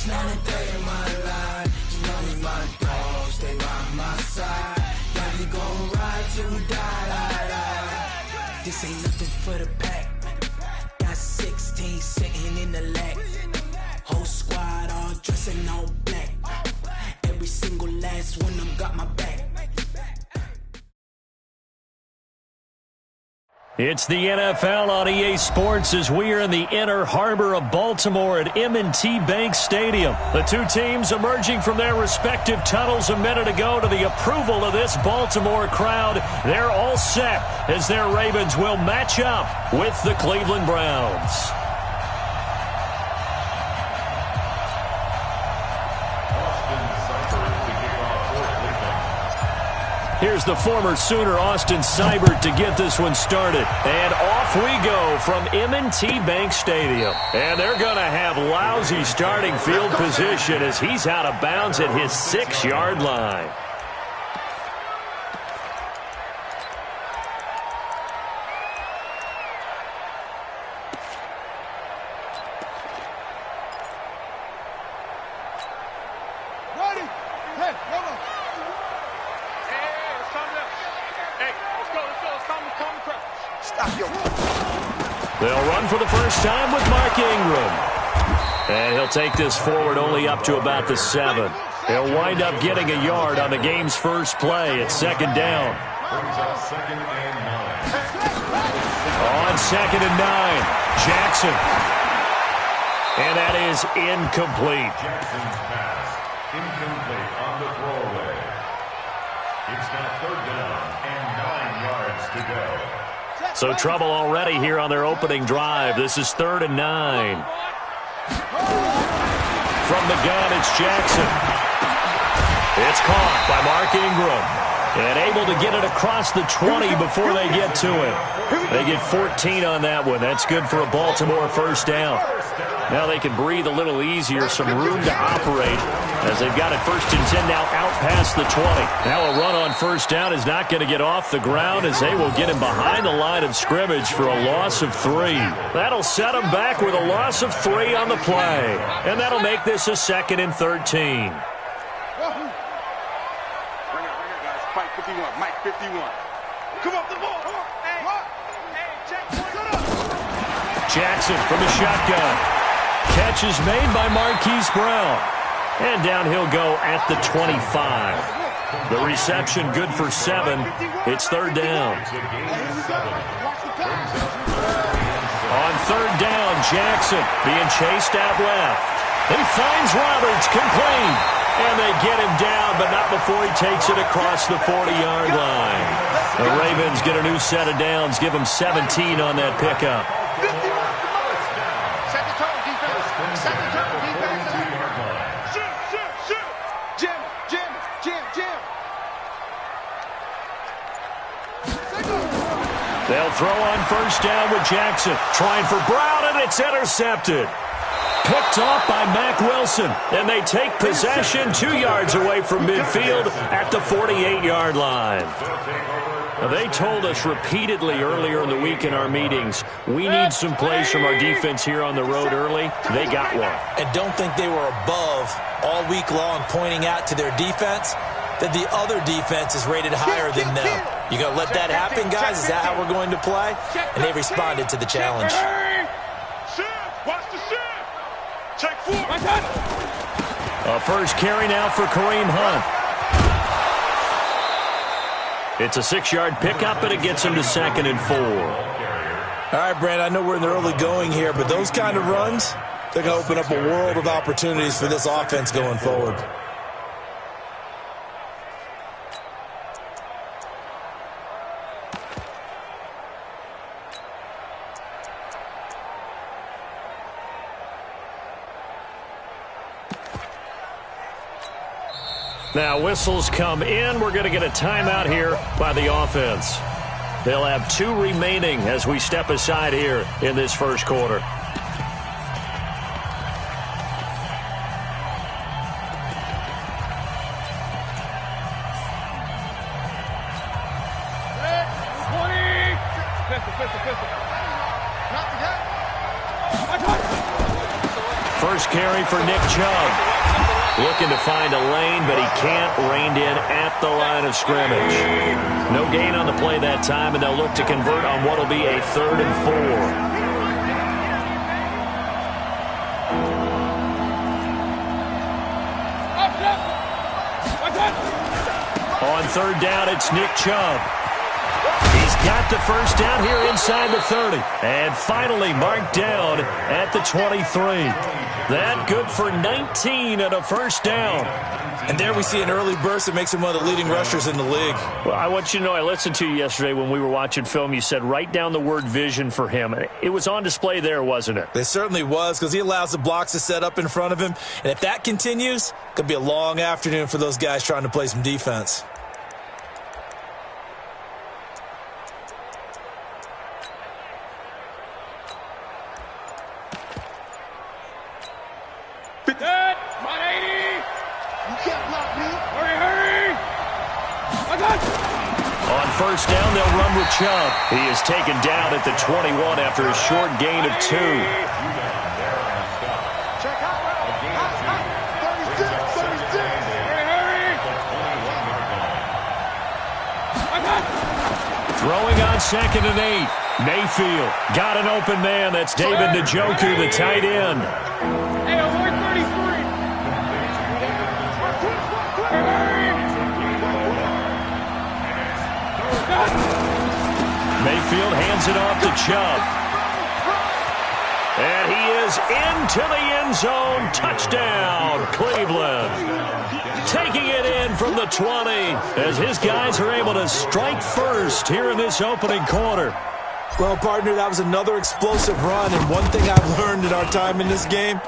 Each night and day in my life, you know me, my dogs, stay by my side. Yeah, we gon' ride till we die. This ain't nothing for the pack. Got 16 sitting in the lag. Whole squad all dressing all black. Every single last one of them got my back. It's the NFL on EA Sports as we are in the inner harbor of Baltimore at M&T Bank Stadium. The two teams emerging from their respective tunnels a minute ago to the approval of this Baltimore crowd. They're all set as their Ravens will match up with the Cleveland Browns. Here's the former Sooner, Austin Seibert, to get this one started. And off we go from M&T Bank Stadium. And they're going to have lousy starting field position as he's out of bounds at his 6-yard line. They'll run for the first time with Mark Ingram. And he'll take this forward only up to about the 7. He'll wind up getting a yard on the game's first play at second down. On second and 9, Jackson. And that is incomplete. Jackson's pass, incomplete on the throwaway. It's now third down and 9 yards to go. So trouble already here on their opening drive. This is 3rd and 9. From the gun, it's Jackson. It's caught by Mark Ingram. And able to get it across the 20 before they get to it. They get 14 on that one. That's good for a Baltimore first down. Now they can breathe a little easier, some room to operate as they've got it 1st and 10 now out past the 20. Now a run on first down is not going to get off the ground as they will get him behind the line of scrimmage for a loss of 3. That'll set him back with a loss of 3 on the play. And that'll make this a 2nd and 13. Mike 51, Mike 51. Come up the ball. Jackson from the shotgun. Catch is made by Marquise Brown. And down he'll go at the 25. The reception good for 7. It's 3rd down. On 3rd down, Jackson being chased out left. He finds Roberts complete. And they get him down, but not before he takes it across the 40-yard line. The Ravens get a new set of downs, give them 17 on that pickup. They'll throw on first down with Jackson. Trying for Brown, and it's intercepted. Picked off by Mack Wilson, and they take possession 2 yards away from midfield at the 48-yard line. Now, they told us repeatedly earlier in the week in our meetings, we need some plays from our defense here on the road early. They got one. And don't think they were above all week long pointing out to their defense that the other defense is rated higher than them. You going to let that happen, guys? Is that how we're going to play? And they responded to the challenge. Watch the shit. Check 4. A first carry now for Kareem Hunt. It's a 6-yard pickup, and it gets him to 2nd and 4. All right, Brand, I know we're in the early going here, but those kind of runs, they're going to open up a world of opportunities for this offense going forward. Now whistles come in. We're going to get a timeout here by the offense. They'll have 2 remaining as we step aside here in this first quarter. First carry for Nick Chubb. Looking to find a lane, but he can't. Reined in at the line of scrimmage. No gain on the play that time, and they'll look to convert on what will be a 3rd and 4. On 3rd down, it's Nick Chubb. He's got the first down here inside the 30. And finally marked down at the 23. That good for 19 and a first down. And there we see an early burst that makes him one of the leading rushers in the league. Well, I want you to know, I listened to you yesterday when we were watching film. You said write down the word vision for him. It was on display there, wasn't it? It certainly was, because he allows the blocks to set up in front of him. And if that continues, it could be a long afternoon for those guys trying to play some defense. On first down, they'll run with Chubb. He is taken down at the 21 after a short gain of 2. Throwing on 2nd and 8. Mayfield got an open man. That's David Njoku, the tight end. Mayfield hands it off to Chubb. And he is into the end zone. Touchdown, Cleveland. Taking it in from the 20 as his guys are able to strike first here in this opening quarter. Well, partner, that was another explosive run. And one thing I've learned in our time in this game,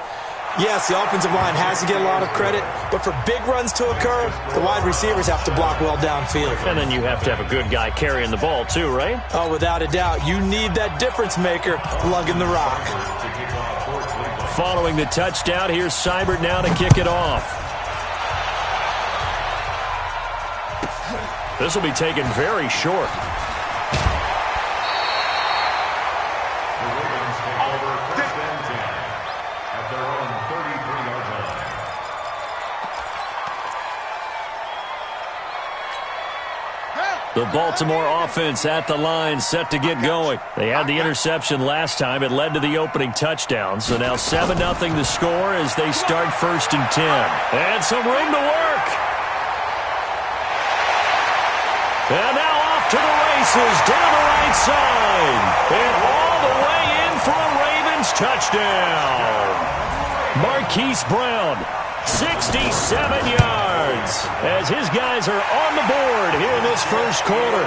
yes, the offensive line has to get a lot of credit, but for big runs to occur, the wide receivers have to block well downfield. And then you have to have a good guy carrying the ball too, right? Oh, without a doubt. You need that difference maker lugging the rock. Following the touchdown, here's Seibert now to kick it off. This will be taken very short. The Baltimore offense at the line, set to get going. They had the interception last time. It led to the opening touchdown. So now 7-0 the score as they start 1st and 10. And some room to work. And now off to the races down the right side. And all the way in for a Ravens touchdown. Marquise Brown, 67 yards as his guys are on the board here in this first quarter.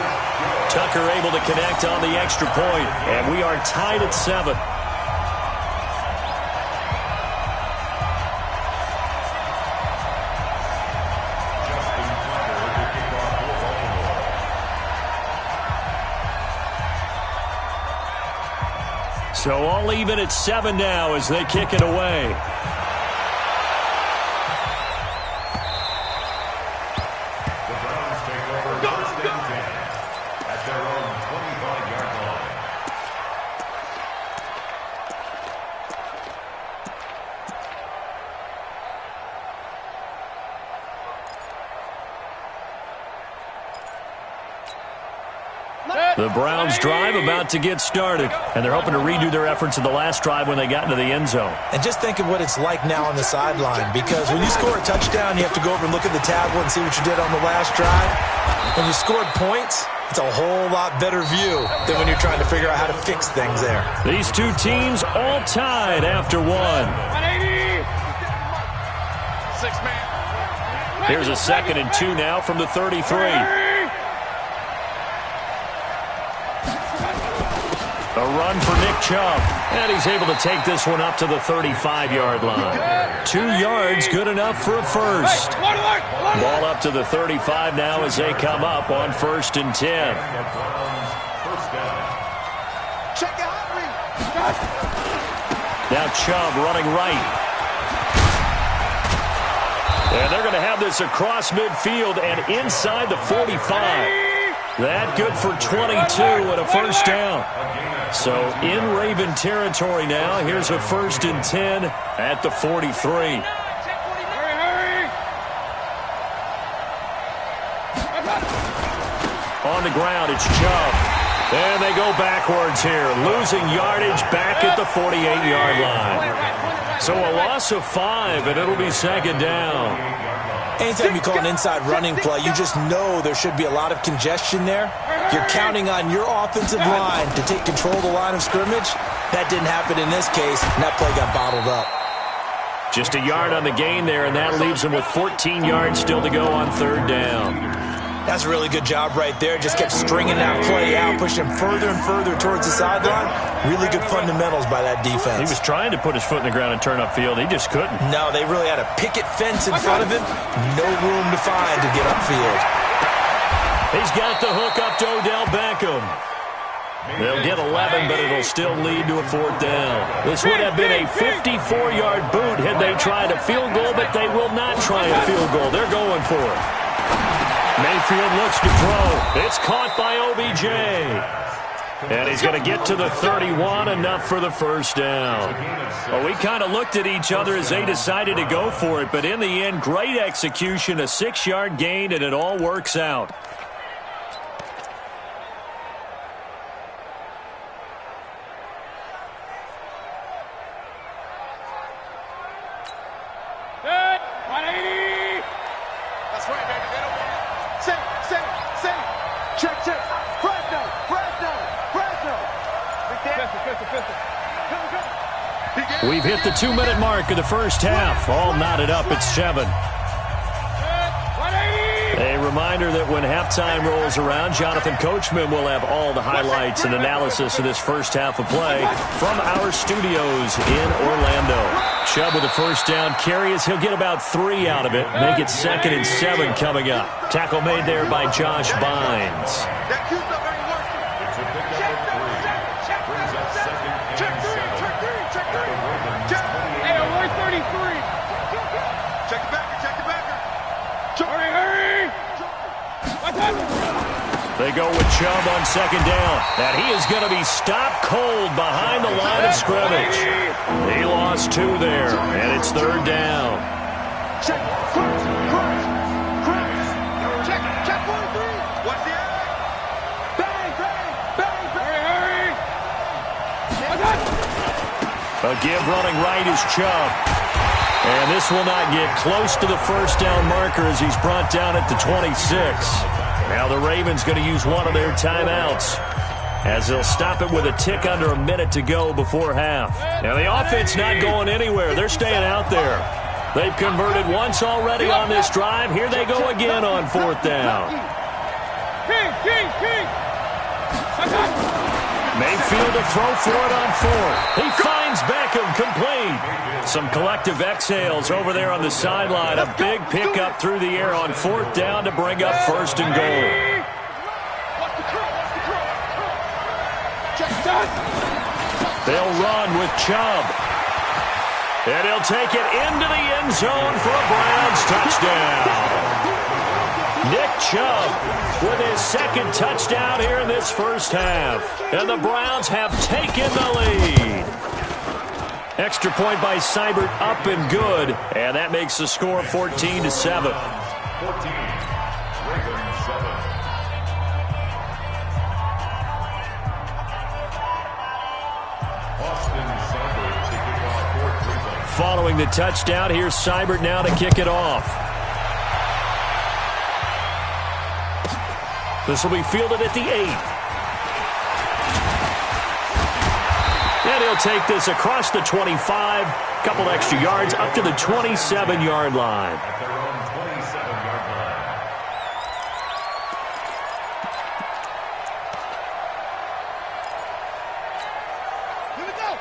Tucker able to connect on the extra point, and we are tied at 7. So all even at 7 now as they kick it away. The Browns drive about to get started, and they're hoping to redo their efforts in the last drive when they got into the end zone. And just think of what it's like now on the sideline, because when you score a touchdown, you have to go over and look at the tablet and see what you did on the last drive. When you scored points, it's a whole lot better view than when you're trying to figure out how to fix things there. These two teams all tied after 1. 6-man. Here's a 2nd and 2 now from the 33. A run for Nick Chubb, and he's able to take this one up to the 35-yard line. 2 yards, good enough for a first. Ball up to the 35 now as they come up on 1st and 10. Now Chubb running right. And they're going to have this across midfield and inside the 45. That good for 22 and a first down. So in Raven territory now. Here's a 1st and 10 at the 43. On the ground, it's Chubb. And they go backwards here, losing yardage back at the 48-yard line. So a loss of 5, and it'll be 2nd down. Anytime you call an inside running play, you just know there should be a lot of congestion there. You're counting on your offensive line to take control of the line of scrimmage. That didn't happen in this case, and that play got bottled up. Just a yard on the gain there, and that leaves them with 14 yards still to go on 3rd down. That's a really good job right there. Just kept stringing that play out, pushing him further and further towards the sideline. Really good fundamentals by that defense. He was trying to put his foot in the ground and turn upfield. He just couldn't. No, they really had a picket fence in front of him. No room to find to get upfield. He's got the hook up to Odell Beckham. They'll get 11, but it'll still lead to a 4th down. This would have been a 54-yard boot had they tried a field goal, but they will not try a field goal. They're going for it. Mayfield looks to throw. It's caught by OBJ. And he's going to get to the 31, enough for the 1st down. Well, we kind of looked at each other as they decided to go for it, but in the end, great execution, a 6-yard gain, and it all works out. We've hit the 2-minute mark of the first half. All knotted up at 7. A reminder that when halftime rolls around, Jonathan Coachman will have all the highlights and analysis of this first half of play from our studios in Orlando. Chubb with a 1st down carry as he'll get about 3 out of it. Make it 2nd and 7 coming up. Tackle made there by Josh Bynes. They go with Chubb on 2nd down. And he is going to be stopped cold behind the line of scrimmage. He lost 2 there, and it's 3rd down. Check, crunch, crunch, crunch. Check 1-3. What's the eye? Bang, bang, bang, bang. A give running right is Chubb. And this will not get close to the 1st down marker as he's brought down at the 26. Now the Ravens going to use one of their timeouts as they'll stop it with a tick under a minute to go before half. Now the offense not going anywhere. They're staying out there. They've converted once already on this drive. Here they go again on 4th down. Mayfield to throw for it on 4th. He finds Beckham complete. Some collective exhales over there on the sideline. A big pickup through the air on 4th down to bring up 1st and goal. They'll run with Chubb. And he'll take it into the end zone for a Browns touchdown. Nick Chubb with his 2nd touchdown here in this first half. And the Browns have taken the lead. Extra point by Seibert up and good. And that makes the score 14-7. 14, Ravens 7. Austin Seibert to kick off for Cleveland. Following the touchdown, here's Seibert now to kick it off. This will be fielded at the 8. And he'll take this across the 25. Couple extra yards up to the 27-yard line. At their own 27-yard line.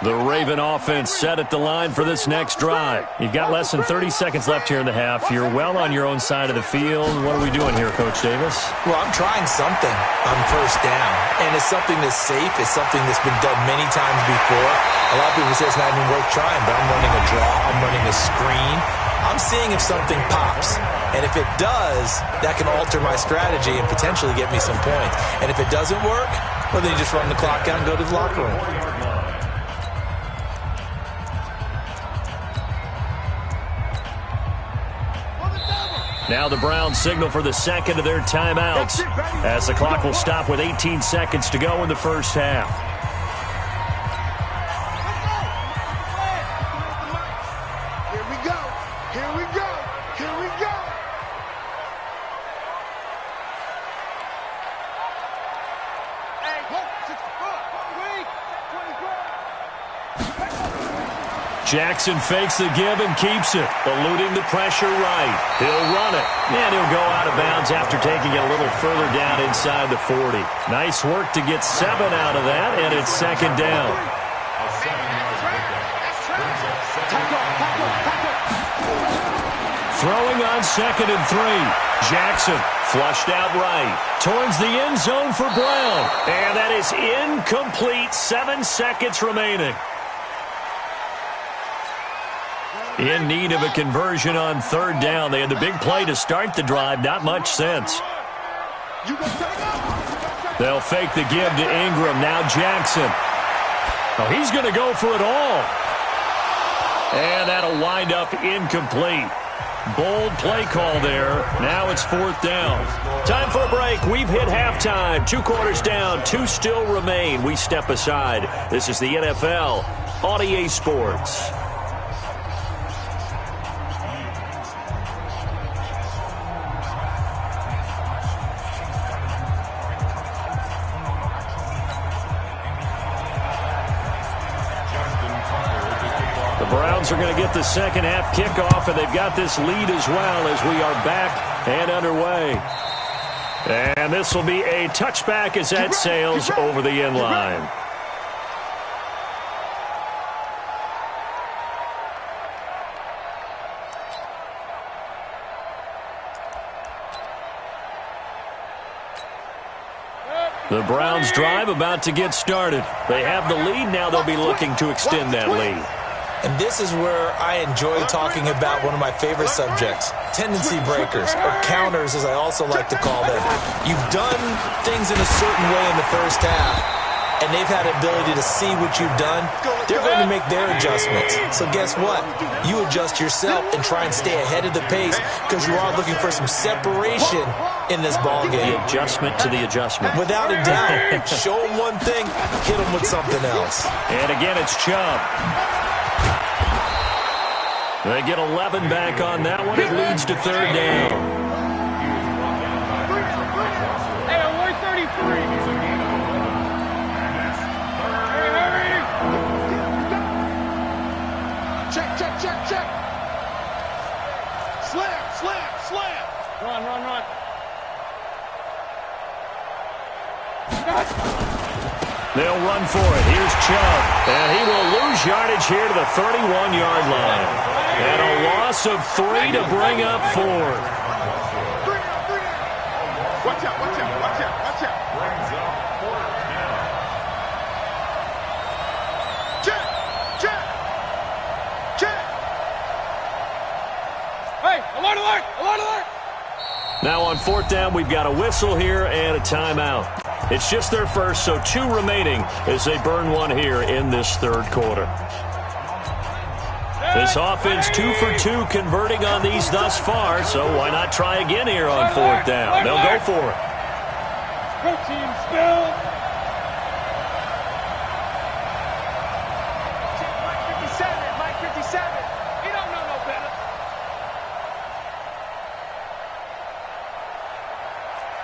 The Raven offense set at the line for this next drive. You've got less than 30 seconds left here in the half. You're well on your own side of the field. What are we doing here, Coach Davis? Well, I'm trying something on 1st down, and it's something that's safe. It's something that's been done many times before. A lot of people say it's not even worth trying, but I'm running a draw. I'm running a screen. I'm seeing if something pops. And if it does, that can alter my strategy and potentially get me some points. And if it doesn't work, well, then you just run the clock out and go to the locker room. Now the Browns signal for the second of their timeouts as the clock will stop with 18 seconds to go in the first half. Here we go. Here we go. Here we go. Hey, 64. Wait. 24. Jackson fakes the give and keeps it, eluding the pressure right. He'll run it, and he'll go out of bounds after taking it a little further down inside the 40. Nice work to get 7 out of that, and it's second down. A 7-yard pickup brings up second. Throwing on 2nd and 3. Jackson flushed out right, towards the end zone for Brown, and that is incomplete. 7 seconds remaining. In need of a conversion on 3rd down. They had the big play to start the drive. Not much sense. They'll fake the give to Ingram. Now Jackson. Oh, he's going to go for it all. And that'll wind up incomplete. Bold play call there. Now it's 4th down. Time for a break. We've hit halftime. 2 quarters down. 2 still remain. We step aside. This is the NFL on EA Sports. Browns are going to get the second half kickoff, and they've got this lead as well as we are back and underway. And this will be a touchback as that sails over the end line. The Browns drive about to get started. They have the lead. Now they'll be looking to extend that lead. And this is where I enjoy talking about one of my favorite subjects, tendency breakers, or counters as I also like to call them. You've done things in a certain way in the first half, and they've had the ability to see what you've done. They're going to make their adjustments. So guess what? You adjust yourself and try and stay ahead of the pace because you are looking for some separation in this ball game. The adjustment to the adjustment. Without a doubt. Show them one thing, hit them with something else. And again, it's Chubb. They get 11 back on that one. It leads to 3rd down. Hey, we're 33. Hurry. Check. Slam. Run. They'll run for it. Here's Chubb. And he will lose yardage here to the 31-yard line. And a loss of 3 to bring up 4. Watch out. Brings up 4th down. Check. Hey, alert. Now on 4th down, we've got a whistle here and a timeout. It's just their first, so 2 remaining as they burn 1 here in this 3rd quarter. This offense 2 for 2 converting on these thus far, so why not try again here on 4th down? They'll go for it. Team still. Mike 57. He don't know no better.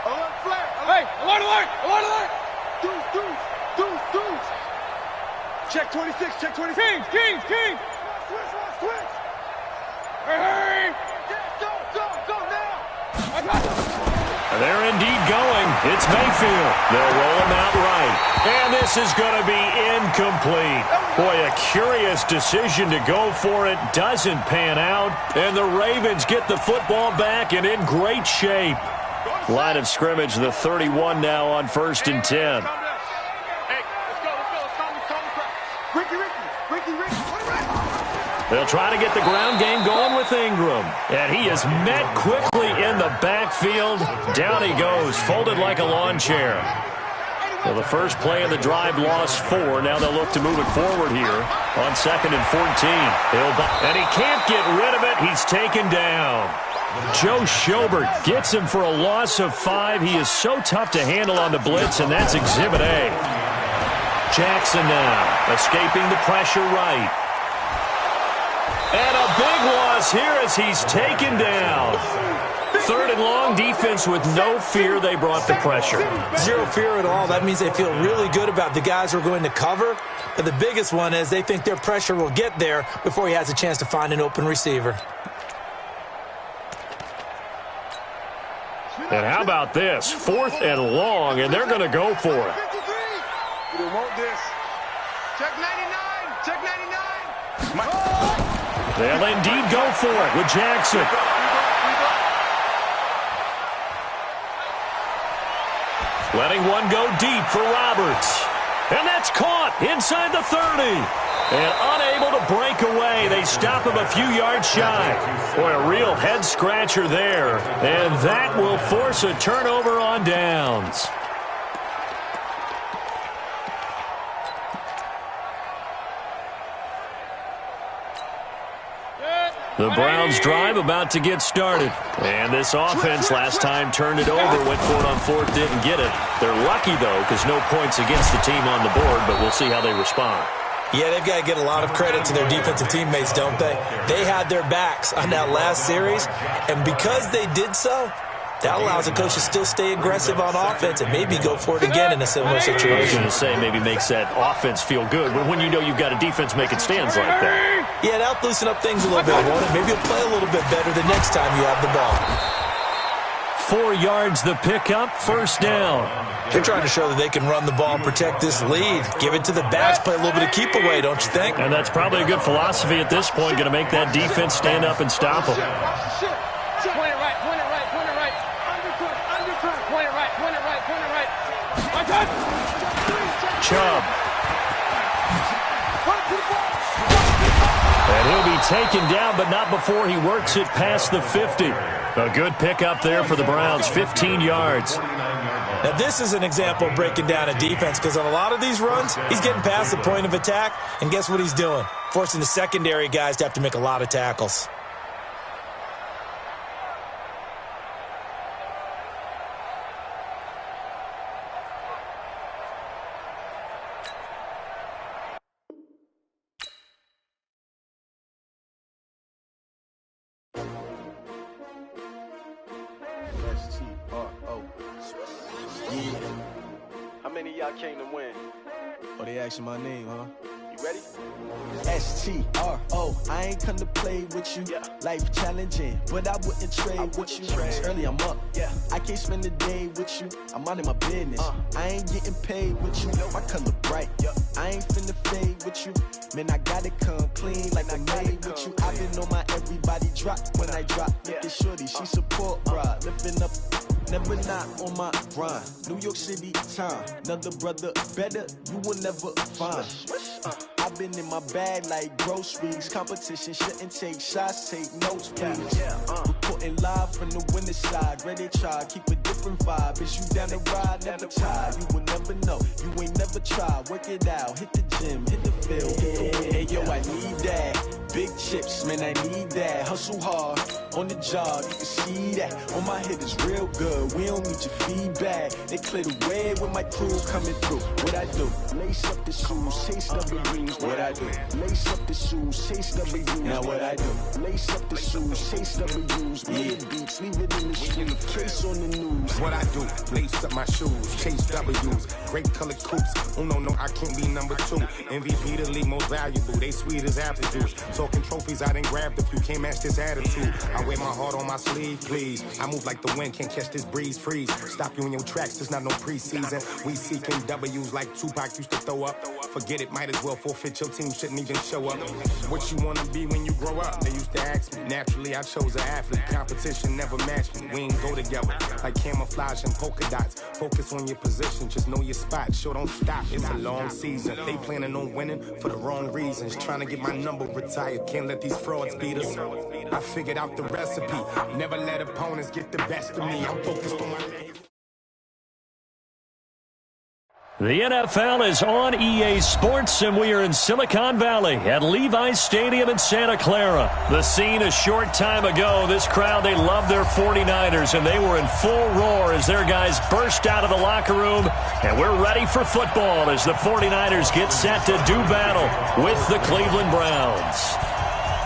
Alert flag. Hey, alert. Deuce. Check 26. King. Switch. Hurry. Go now. I got him. They're indeed going. It's Mayfield. They'll roll him out right. And this is going to be incomplete. Boy, a curious decision to go for it. Doesn't pan out. And the Ravens get the football back and in great shape. Line of scrimmage, the 31 now on 1st and 10. Hey, let's go. Ricky. They'll try to get the ground game going with Ingram. And he is met quickly in the backfield. Down he goes, folded like a lawn chair. Well, the first play of the drive lost 4. Now they'll look to move it forward here on 2nd and 14. And he can't get rid of it. He's taken down. Joe Schobert gets him for a loss of 5. He is so tough to handle on the blitz, and that's Exhibit A. Jackson now escaping the pressure right. And a big loss here as he's taken down. 3rd and long, defense with no fear. They brought the pressure. Zero fear at all. That means they feel really good about the guys who are going to cover. But the biggest one is they think their pressure will get there before he has a chance to find an open receiver. And how about this? 4th and long, and they're going to go for it. We don't want this. Check 99. Check 99. They'll indeed go for it with Jackson. Letting one go deep for Roberts. And that's caught inside the 30. And unable to break away. They stop him a few yards shy. Boy, a real head-scratcher there. And that will force a turnover on downs. The Browns drive about to get started. And this offense last time turned it over, went for it on 4th, didn't get it. They're lucky, though, because no points against the team on the board, but we'll see how they respond. Yeah, they've got to get a lot of credit to their defensive teammates, don't they? They had their backs on that last series, and because they did so, that allows the coach to still stay aggressive on offense and maybe go for it again in a similar situation. I was going to say maybe makes that offense feel good, but when you know you've got a defense making stands like that. Yeah, that'll loosen up things a little bit, won't it? Maybe you'll play a little bit better the next time you have the ball. 4 yards the pickup, 1st down. They're trying to show that they can run the ball and protect this lead. Give it to the backs, play a little bit of keep away, don't you think? And that's probably a good philosophy at this point, going to make that defense stand up and stop them. Point it right, point it right, point it right. Undercut, point it right, point it right, point it right. Chubb. And he'll be taken down, but not before he works it past the 50. A good pickup there for the Browns, 15 yards. Now, this is an example of breaking down a defense because on a lot of these runs, he's getting past the point of attack, and guess what he's doing? Forcing the secondary guys to have to make a lot of tackles. How many of y'all came to win? Oh, they asking my name, huh? You ready? S-T-R-O, I ain't come to play with you. Yeah. Life challenging, but I wouldn't trade with you. It's early, I'm up. Yeah. I can't spend the day with you. I'm minding my business. I ain't getting paid with you. My color bright. I ain't finna fade with you. Man, I gotta come clean like I made with you. I've been on my everybody drop when I drop. Look at shorty, she support ride. Lifting up, never not on my grind. New York City time. Another brother better, you will never find. I've been in my bag like groceries. Competition shouldn't take shots, take notes, please. Reporting live from the winter side. Ready to try, keep a different vibe. Is you down the ride, never tired. You will never know, you ain't never tried. Work it out, hit the gym, hit the field. Hey, yo, I need that. Big chips, man, I need that. Hustle hard, on the job, you can see that. On my head is real good, we don't need your feedback. They clear the way with my crew coming through. What I do? Lace up the shoes, chase W's. What I do? Lace up the shoes, chase W's. Now what I do? Lace up the shoes, chase W's. Million beats, leave it in the street, case on the news. What I do? Lace up my shoes, chase W's. Great colored coops. Oh no, I can't be number 2. MVP the league most valuable. They sweet as apple juice. Talking trophies I done grabbed if you can't match this attitude. I wear my heart on my sleeve, please. I move like the wind, can't catch this breeze, freeze. Stop you in your tracks, there's not no preseason. We seeking W's like Tupac used to throw up. Forget it, might as well forfeit, your team shouldn't even show up. What you wanna be when you grow up? They used to ask me. Naturally, I chose an athlete. Competition never matched me. We ain't go together like camouflage and polka dots. Focus on your position, just know your spot. Sure, don't stop, it's a long season. They planning on winning for the wrong reasons. Trying to get my number retired. quiet, can't let these frauds beat us. I figured out the recipe, never let opponents get the best of me. I'm focused on my legacy. The NFL is on EA Sports, and we are in Silicon Valley at Levi's Stadium in Santa Clara. The scene a short time ago, this crowd, they love their 49ers, and they were in full roar as their guys burst out of the locker room, and we're ready for football as the 49ers get set to do battle with the Cleveland Browns.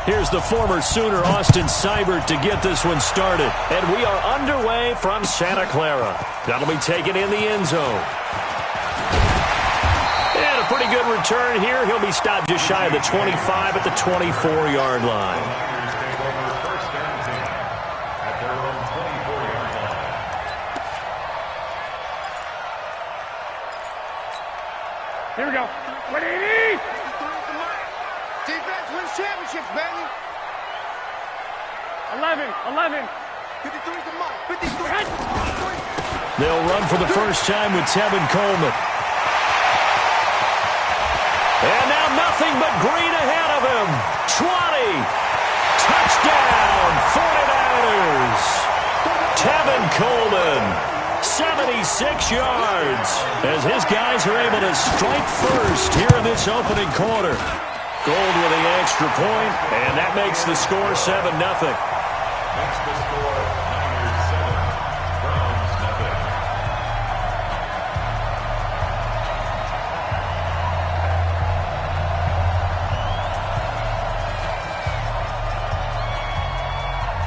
Here's the former Sooner, Austin Seibert, to get this one started, and we are underway from Santa Clara. That'll be taken in the end zone. And a pretty good return here. He'll be stopped just shy of the 25 at the 24-yard line. Here we go. 180! Defense wins championships, baby. 11. 53's the mark. 53. They'll run for the first time with Tevin Coleman. And now nothing but green ahead of him. 20. Touchdown, 49ers. Tevin Coleman, 76 yards, as his guys are able to strike first here in this opening quarter. Gold with the extra point, and that makes the score 7-0. That's the score, Niners 7, Browns nothing.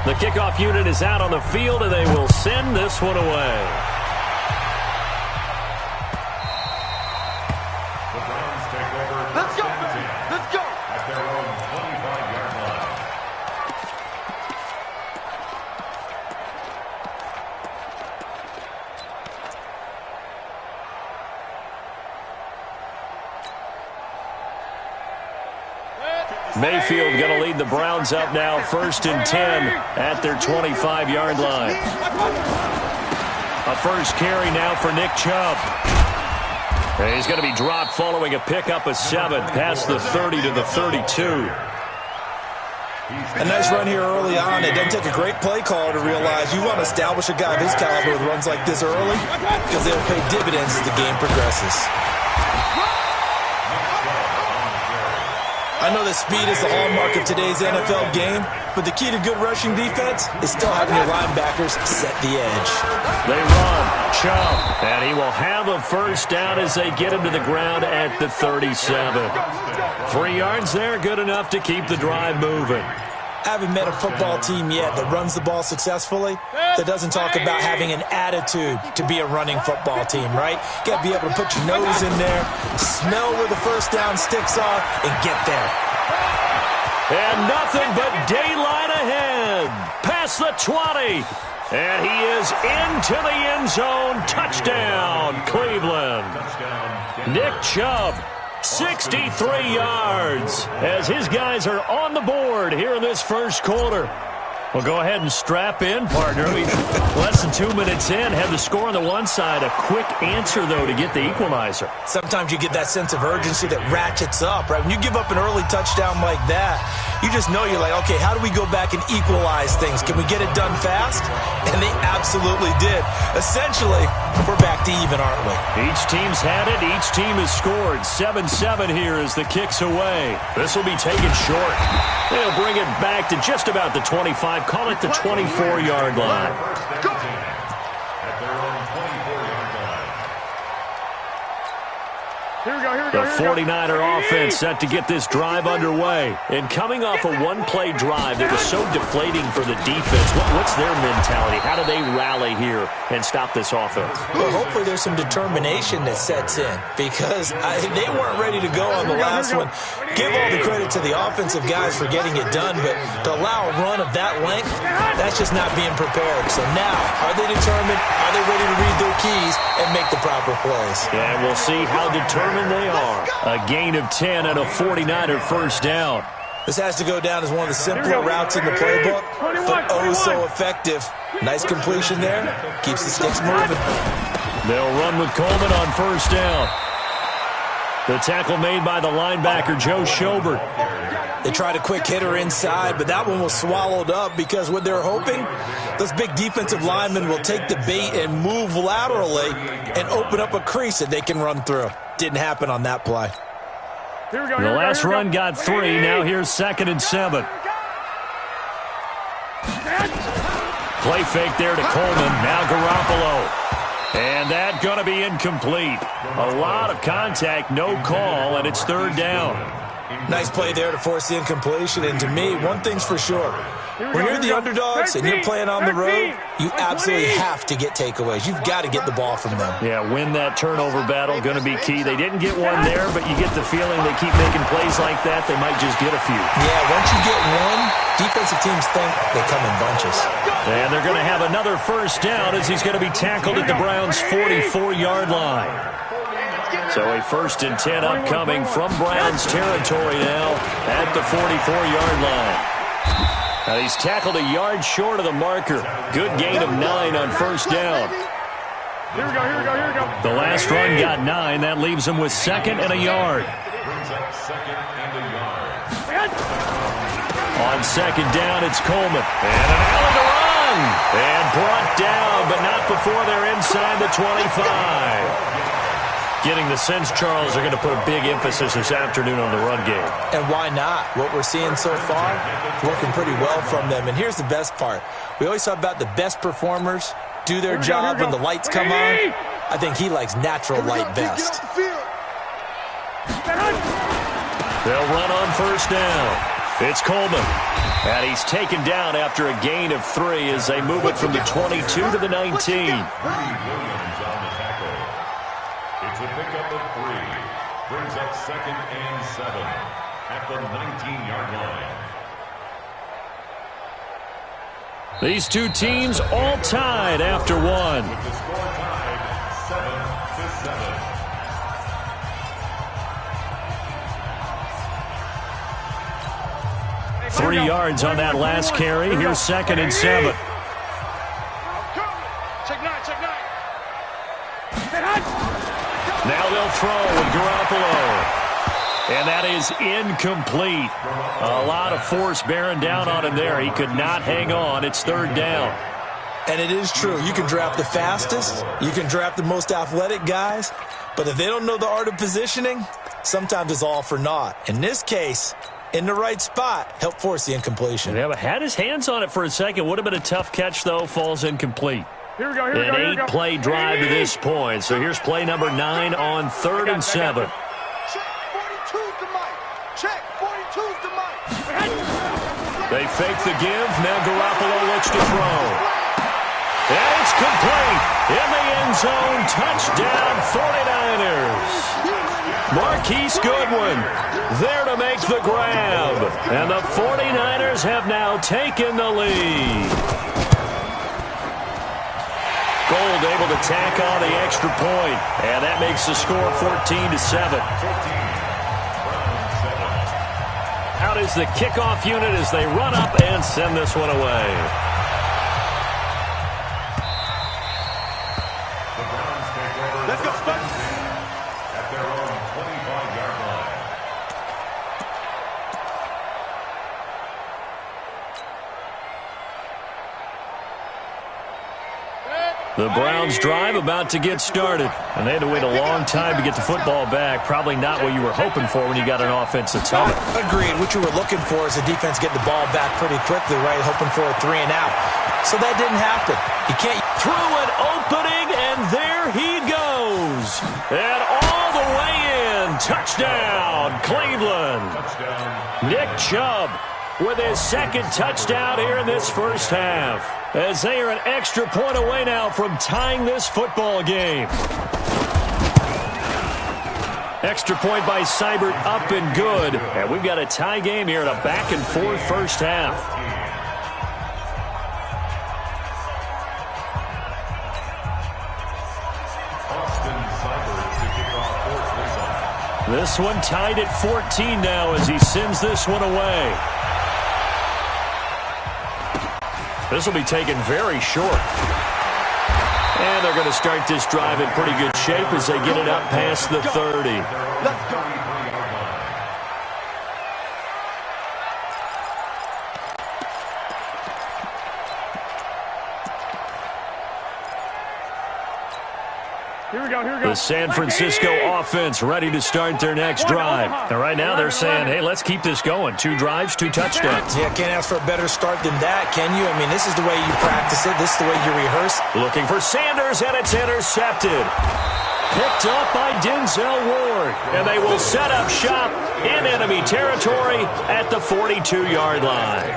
The kickoff unit is out on the field, and they will send this one away. The Browns take over. Let's go, first and 10 let's go. at their own 25-yard line. Mayfield going to lead the Browns up now, 1st and 10 at their 25-yard line. A first carry now for Nick Chubb. And he's going to be dropped following a pickup of 7 past the 30 to the 32. A nice run here early on. It doesn't take a great play caller to realize you want to establish a guy of his caliber with runs like this early because they'll pay dividends as the game progresses. I know that speed is the hallmark of today's NFL game, but the key to good rushing defense is still having your linebackers set the edge. They run. Chubb, and he will have a first down as they get him to the ground at the 37. 3 yards there, good enough to keep the drive moving. I haven't met a football team yet that runs the ball successfully that doesn't talk about having an attitude to be a running football team, right? You got to be able to put your nose in there, smell where the first down sticks are, and get there. And nothing but daylight ahead. Past the 20. And he is into the end zone. Touchdown, Cleveland. Nick Chubb, 63 yards, as his guys are on the board here in this first quarter. Well, go ahead and strap in, partner. Less than 2 minutes in, had the score on the one side. A quick answer, though, to get the equalizer. Sometimes you get that sense of urgency that ratchets up, right? When you give up an early touchdown like that, you just know you're like, okay, how do we go back and equalize things? Can we get it done fast? And they absolutely did. Essentially, we're back to even, aren't we? Each team's had it. Each team has scored. 7-7 here as the kick's away. This will be taken short. They'll bring it back to just about the 25. Call it the 24-yard line. First and 10 at their own 24-yard line. Here we go. The 49er offense set to get this drive underway. And coming off a one-play drive that was so deflating for the defense, what's their mentality? How do they rally here and stop this offense? Well, hopefully there's some determination that sets in because they weren't ready to go on the last one. Give all the credit to the offensive guys for getting it done, but to allow a run of that length, that's just not being prepared. So now, are they determined? Are they ready to read their keys and make the proper plays? And we'll see how determined they are. A gain of 10 and a 49er first down. This has to go down as one of the simpler routes in the playbook, but oh so effective. Nice completion there. Keeps the sticks moving. They'll run with Coleman on first down. The tackle made by the linebacker, Joe Schobert. They tried a quick hitter inside, but that one was swallowed up because what they're hoping, those big defensive linemen will take the bait and move laterally and open up a crease that they can run through. Didn't happen on that play. The last run got 3. Now here's 2nd and 7. Play fake there to Coleman. Now Garoppolo. And that going to be incomplete. A lot of contact, no call, and it's 3rd down. Nice play there to force the incompletion. And to me, one thing's for sure. When you're the underdogs and you're playing on the road, you absolutely have to get takeaways. You've got to get the ball from them. Yeah, win that turnover battle, going to be key. They didn't get one there, but you get the feeling they keep making plays like that, they might just get a few. Yeah, once you get one, defensive teams think they come in bunches. And they're going to have another 1st down as he's going to be tackled at the Browns' 44-yard line. So a 1st and 10 upcoming from Browns territory now at the 44-yard line. Now he's tackled a yard short of the marker. Good gain of 9 on 1st down. Here we go. The last run got 9. That leaves him with 2nd and a yard. Brings up 2nd and a yard. On 2nd down, it's Coleman. And an alley to run. And brought down, but not before they're inside the 25. Getting the sense, Charles, they're going to put a big emphasis this afternoon on the run game. And why not? What we're seeing so far, working pretty well from them. And here's the best part. We always talk about the best performers do their job when the lights come on. I think he likes natural light best. They'll run on 1st down. It's Coleman. And he's taken down after a gain of 3 as they move it from the 22 to the 19. It's a pickup of 3. Brings up 2nd and 7 at the 19-yard line. These two teams all tied after 1. With the score tied 7-7. 3 yards on that last carry. Here's 2nd and 7. Now they'll throw with Garoppolo. And that is incomplete. A lot of force bearing down on him there. He could not hang on. It's 3rd down. And it is true. You can draft the fastest. You can draft the most athletic guys. But if they don't know the art of positioning, sometimes it's all for naught. In this case, in the right spot, help force the incompletion. Yeah, but had his hands on it for a second. Would have been a tough catch, though. Falls incomplete. Here we go. An 8-play drive to this point. So here's play number 9 on 3rd and 7. Check 42's the mic. Check 42's the mic. They fake the give. Now Garoppolo looks to throw. And it's complete. In the end zone. Touchdown 49ers. Marquise Goodwin there to make the grab. And the 49ers have now taken the lead. Gold able to tack on the extra point, and that makes the score 14-7. Out is the kickoff unit as they run up and send this one away. The Browns take over. Let's go, Spud. At their own 25-yard line. The Browns drive about to get started, and they had to wait a long time to get the football back. Probably not what you were hoping for when you got an offense that's humming. Agreed. What you were looking for is the defense get the ball back pretty quickly, right? Hoping for a 3 and out. So that didn't happen. You can't through an opening, and there he goes. And all the way in. Touchdown, Cleveland. Touchdown. Nick Chubb with his 2nd touchdown here in this first half, as they are an extra point away now from tying this football game. Extra point by Seibert up and good. And we've got a tie game here in a back-and-forth first half. This one tied at 14 now as he sends this one away. This will be taken very short. And they're going to start this drive in pretty good shape as they get it up past the 30. Here we go. The San Francisco offense ready to start their next drive. And right now they're saying, hey, let's keep this going. 2 drives, 2 touchdowns. Yeah, can't ask for a better start than that, can you? I mean, this is the way you practice it. This is the way you rehearse. Looking for Sanders, and it's intercepted. Picked up by Denzel Ward. And they will set up shop in enemy territory at the 42-yard line.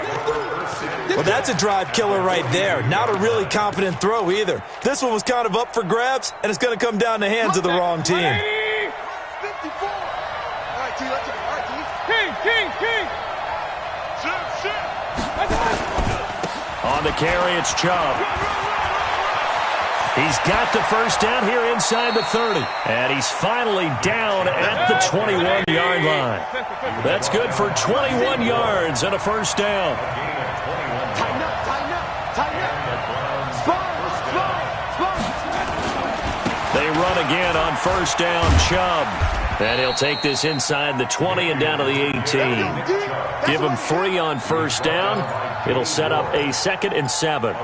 Well, that's a drive killer right there. Not a really confident throw either. This one was kind of up for grabs, and it's going to come down the hands of the wrong team. 54. All right, T. Let's go. All right, T. King. Shit. On the carry, it's Chubb. He's got the first down here inside the 30. And he's finally down at the 21-yard line. That's good for 21 yards and a first down. Tighten up. They run again on first down, Chubb. And he'll take this inside the 20 and down to the 18. Give him 3 on first down. It'll set up a 2nd and 7.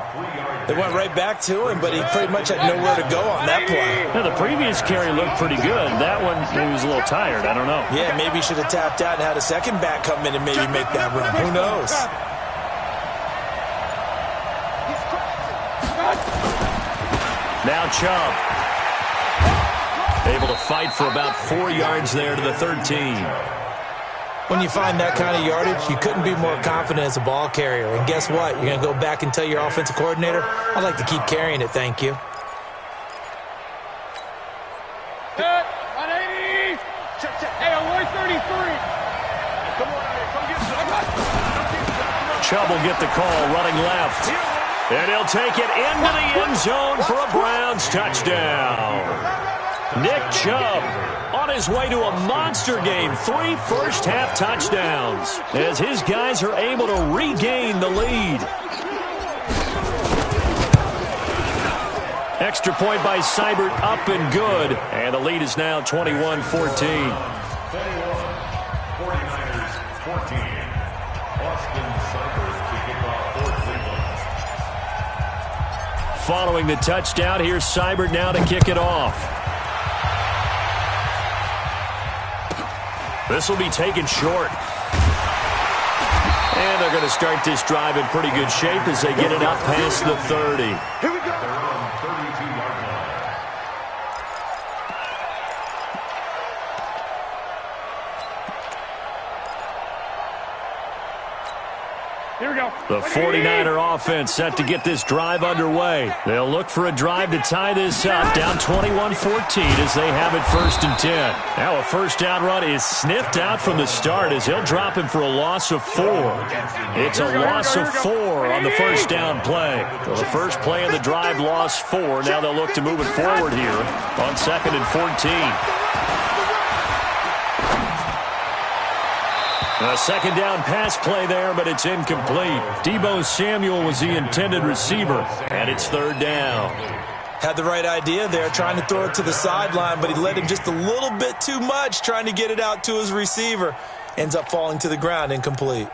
They went right back to him, but he pretty much had nowhere to go on that play. Now, the previous carry looked pretty good. That one, he was a little tired. I don't know. Yeah, maybe he should have tapped out and had a second back come in and maybe make that run. Who knows? Now Chubb. Able to fight for about 4 yards there to the 13. When you find that kind of yardage, you couldn't be more confident as a ball carrier. And guess what? You're going to go back and tell your offensive coordinator, I'd like to keep carrying it, thank you. Set. 180. Hey, away 33. Come on, come get some. Chubb will get the call running left. And he'll take it into the end zone for a Browns touchdown. Nick Chubb on his way to a monster game. 3 first-half touchdowns as his guys are able to regain the lead. Extra point by Seibert up and good. And the lead is now 21-14. 49ers 14. Austin Seibert to kick off for Cleveland. Following the touchdown, here's Seibert now to kick it off. This will be taken short. And they're going to start this drive in pretty good shape as they get it up past the 30. Here we go. 32-yard line. Here we go. The 49er offense set to get this drive underway. They'll look for a drive to tie this up, down 21-14 as they have it 1st and 10. Now a first down run is sniffed out from the start as he'll drop him for a loss of 4. It's a loss of 4 on the first down play. So the first play of the drive lost 4. Now they'll look to move it forward here on 2nd and 14. A second down pass play there, but it's incomplete. Deebo Samuel was the intended receiver, and it's 3rd down. Had the right idea there, trying to throw it to the sideline, but he led him just a little bit too much, trying to get it out to his receiver. Ends up falling to the ground, incomplete.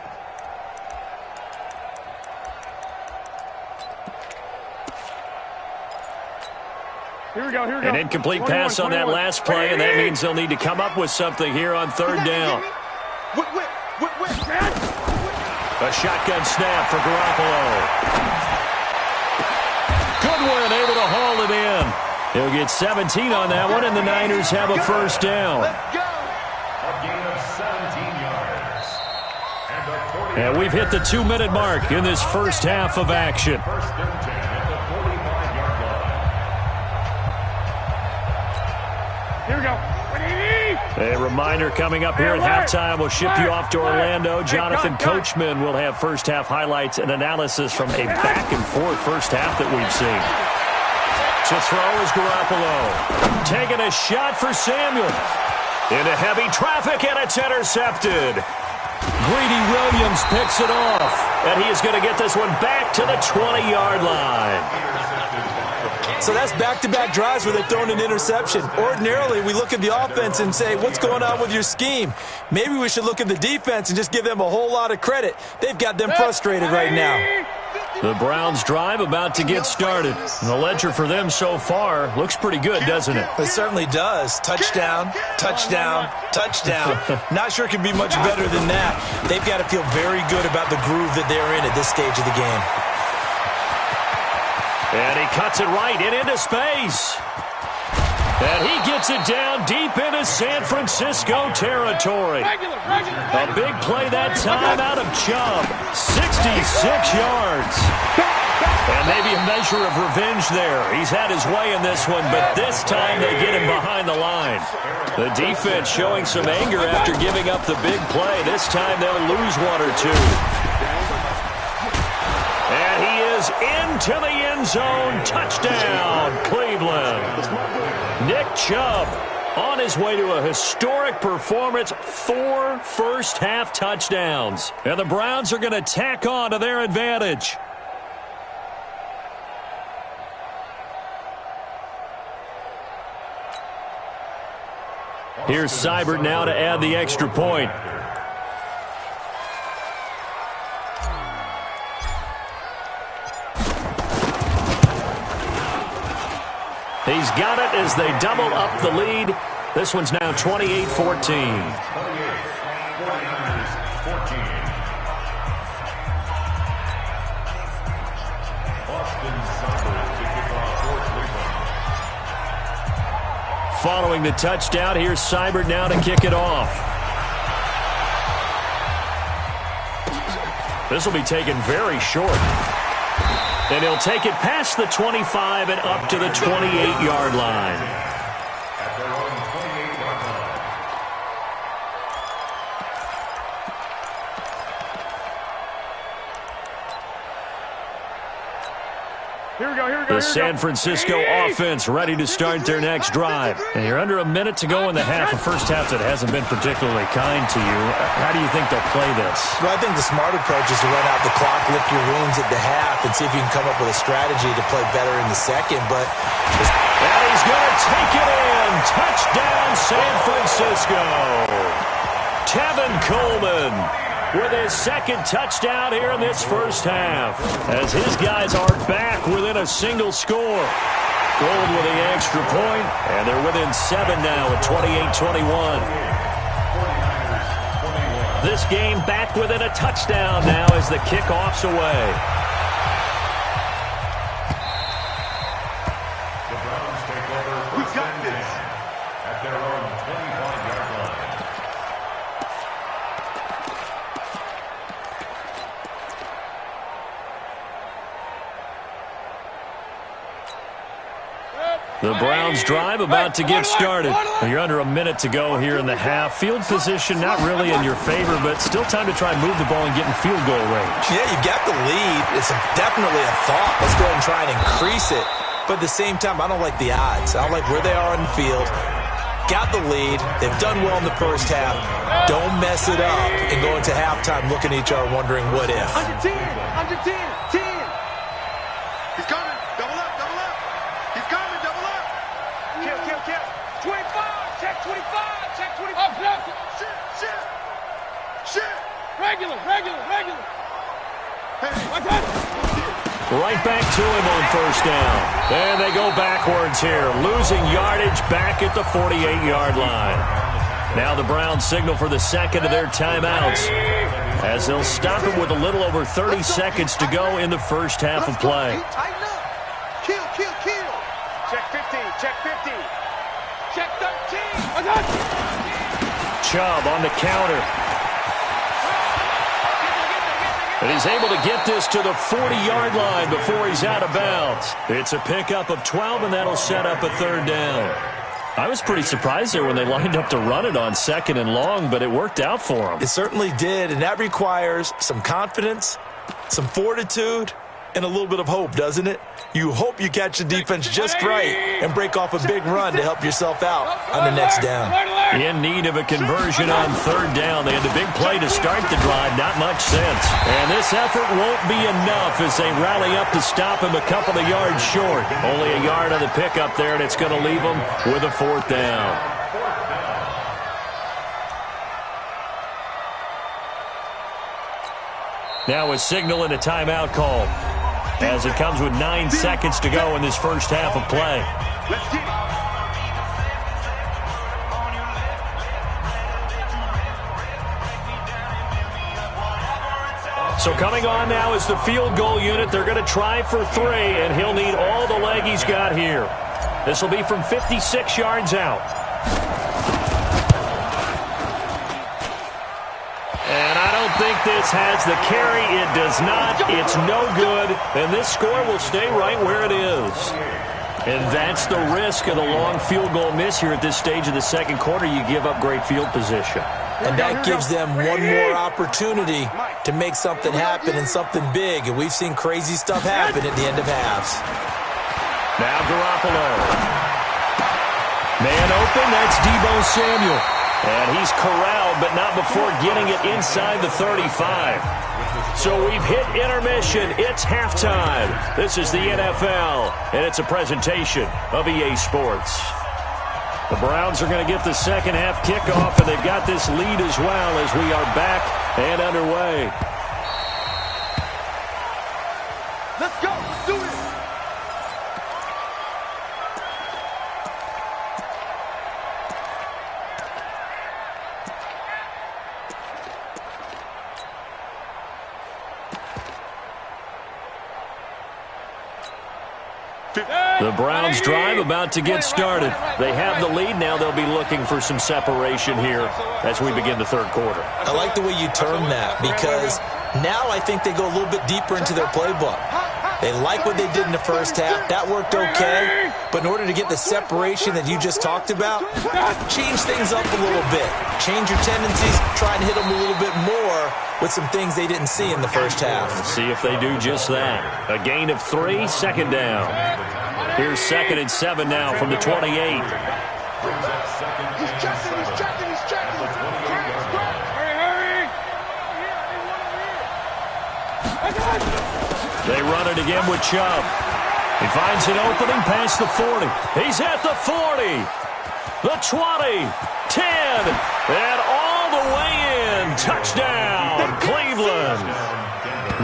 Here we go. An incomplete pass on that last play, and that means they'll need to come up with something here on 3rd down. A shotgun snap for Garoppolo. Goodwin able to haul it in. He'll get 17 on that one, and the Niners have a first down. A gain of 17 yards. And we've hit the 2-minute mark in this first half of action. 1st and 10 at the 45-yard line. Here we go. A reminder coming up here at halftime. We'll ship you off to Orlando. Jonathan Coachman will have first-half highlights and analysis from a back-and-forth first half that we've seen. To throw is Garoppolo. Taking a shot for Samuel. Into heavy traffic, and it's intercepted. Greedy Williams picks it off, and he is going to get this one back to the 20-yard line. So that's back-to-back drives where they've thrown an interception. Ordinarily, we look at the offense and say, what's going on with your scheme? Maybe we should look at the defense and just give them a whole lot of credit. They've got them frustrated right now. The Browns drive about to get started. The ledger for them so far looks pretty good, doesn't it? It certainly does. Touchdown, touchdown, touchdown. Not sure it could be much better than that. They've got to feel very good about the groove that they're in at this stage of the game. And he cuts it right into space. And he gets it down deep into San Francisco territory. A big play that time out of Chubb. 66 yards. And maybe a measure of revenge there. He's had his way in this one, but this time they get him behind the line. The defense showing some anger after giving up the big play. This time they'll lose one or two. And he is into the end zone. Touchdown, Cleveland. Nick Chubb on his way to a historic performance, 4 first-half touchdowns. And the Browns are going to tack on to their advantage. Here's Seibert now to add the extra point. He's got it as they double up the lead. This one's now 28-14. Following the touchdown, here's Seibert now to kick it off. This will be taken very short. And he'll take it past the 25 and up to the 28-yard line. At their own 28-yard line. Here we go. The San Francisco offense ready to start their next drive. And you're under a minute to go in the half, a first half that hasn't been particularly kind to you. How do you think they'll play this? Well, I think the smart approach is to run out the clock, lick your wounds at the half, and see if you can come up with a strategy to play better in the second. But and he's going to take it in. Touchdown, San Francisco. Tevin Coleman with his second touchdown here in this first half, as his guys are back within a single score. Gold with the extra point, and they're within 7 now at 28-21. This game back within a touchdown now as the kickoff's away. The Browns take over first and 10 at their own 25-yard line. The Browns drive about to get started. You're under a minute to go here in the half. Field position not really in your favor, but still time to try and move the ball and get in field goal range. yeah, you got the lead. It's definitely a thought. Let's go ahead and try and increase it. But at the same time, I don't like the odds. I don't like where they are in the field. Got the lead. They've done well in the first half. Don't mess it up and go into halftime looking at each other wondering what if. Under 10. 10. He's coming. Double up. He's coming. Double up. Kill. 25. Check 25. Check 25. Up. Shit. Regular. Hey. What's that? Right back to him on first down. And they go backwards here, losing yardage back at the 48-yard line. Now the Browns signal for the second of their timeouts, as they'll stop him with a little over 30 seconds to go in the first half of play. Tighten up. Kill. Check 15. Check 13. What's that? Chubb on the counter. And he's able to get this to the 40-yard line before he's out of bounds. It's a pickup of 12, and that'll set up a third down. I was pretty surprised there when they lined up to run it on second and long, but it worked out for them. It certainly did, and that requires some confidence, some fortitude, and a little bit of hope, doesn't it? You hope you catch the defense just right and break off a big run to help yourself out on the next down. In need of a conversion on third down. They had the big play to start the drive. Not much sense. And this effort won't be enough as they rally up to stop him a couple of yards short. Only a yard on the pickup there, and it's going to leave them with a fourth down. Now a signal and a timeout call. as it comes with 9 seconds to go in this first half of play. Let's get it. So coming on now is the field goal unit. They're going to try for 3, and he'll need all the leg he's got here. This will be from 56 yards out. And I don't think this has the carry. It does not. It's no good. And this score will stay right where it is. And that's the risk of the long field goal miss here at this stage of the second quarter. You give up great field position. And that gives them one more opportunity to make something happen and something big. And we've seen crazy stuff happen at the end of halves. Now Garoppolo. Man open, that's Deebo Samuel. And he's corralled, but not before getting it inside the 35. So we've hit intermission. It's halftime. This is the NFL, and it's a presentation of EA Sports. The Browns are going to get the second half kickoff, and they've got this lead as well as we are back and underway. Let's go. Let's do it. The Browns drive about to get started. They have the lead. Now they'll be looking for some separation here as we begin the third quarter. I like the way you term that, because now I think they go a little bit deeper into their playbook. They like what they did in the first half. That worked okay. But in order to get the separation that you just talked about, change things up a little bit. Change your tendencies. Try and hit them a little bit more with some things they didn't see in the first half. See if they do just that. A gain of 3, second down. Here's 2nd and 7 now from the 28. He's checking. Hurry. They run it again with Chubb. He finds an opening past the 40. He's at the 40. The 20. 10. And all the way in. Touchdown, Cleveland.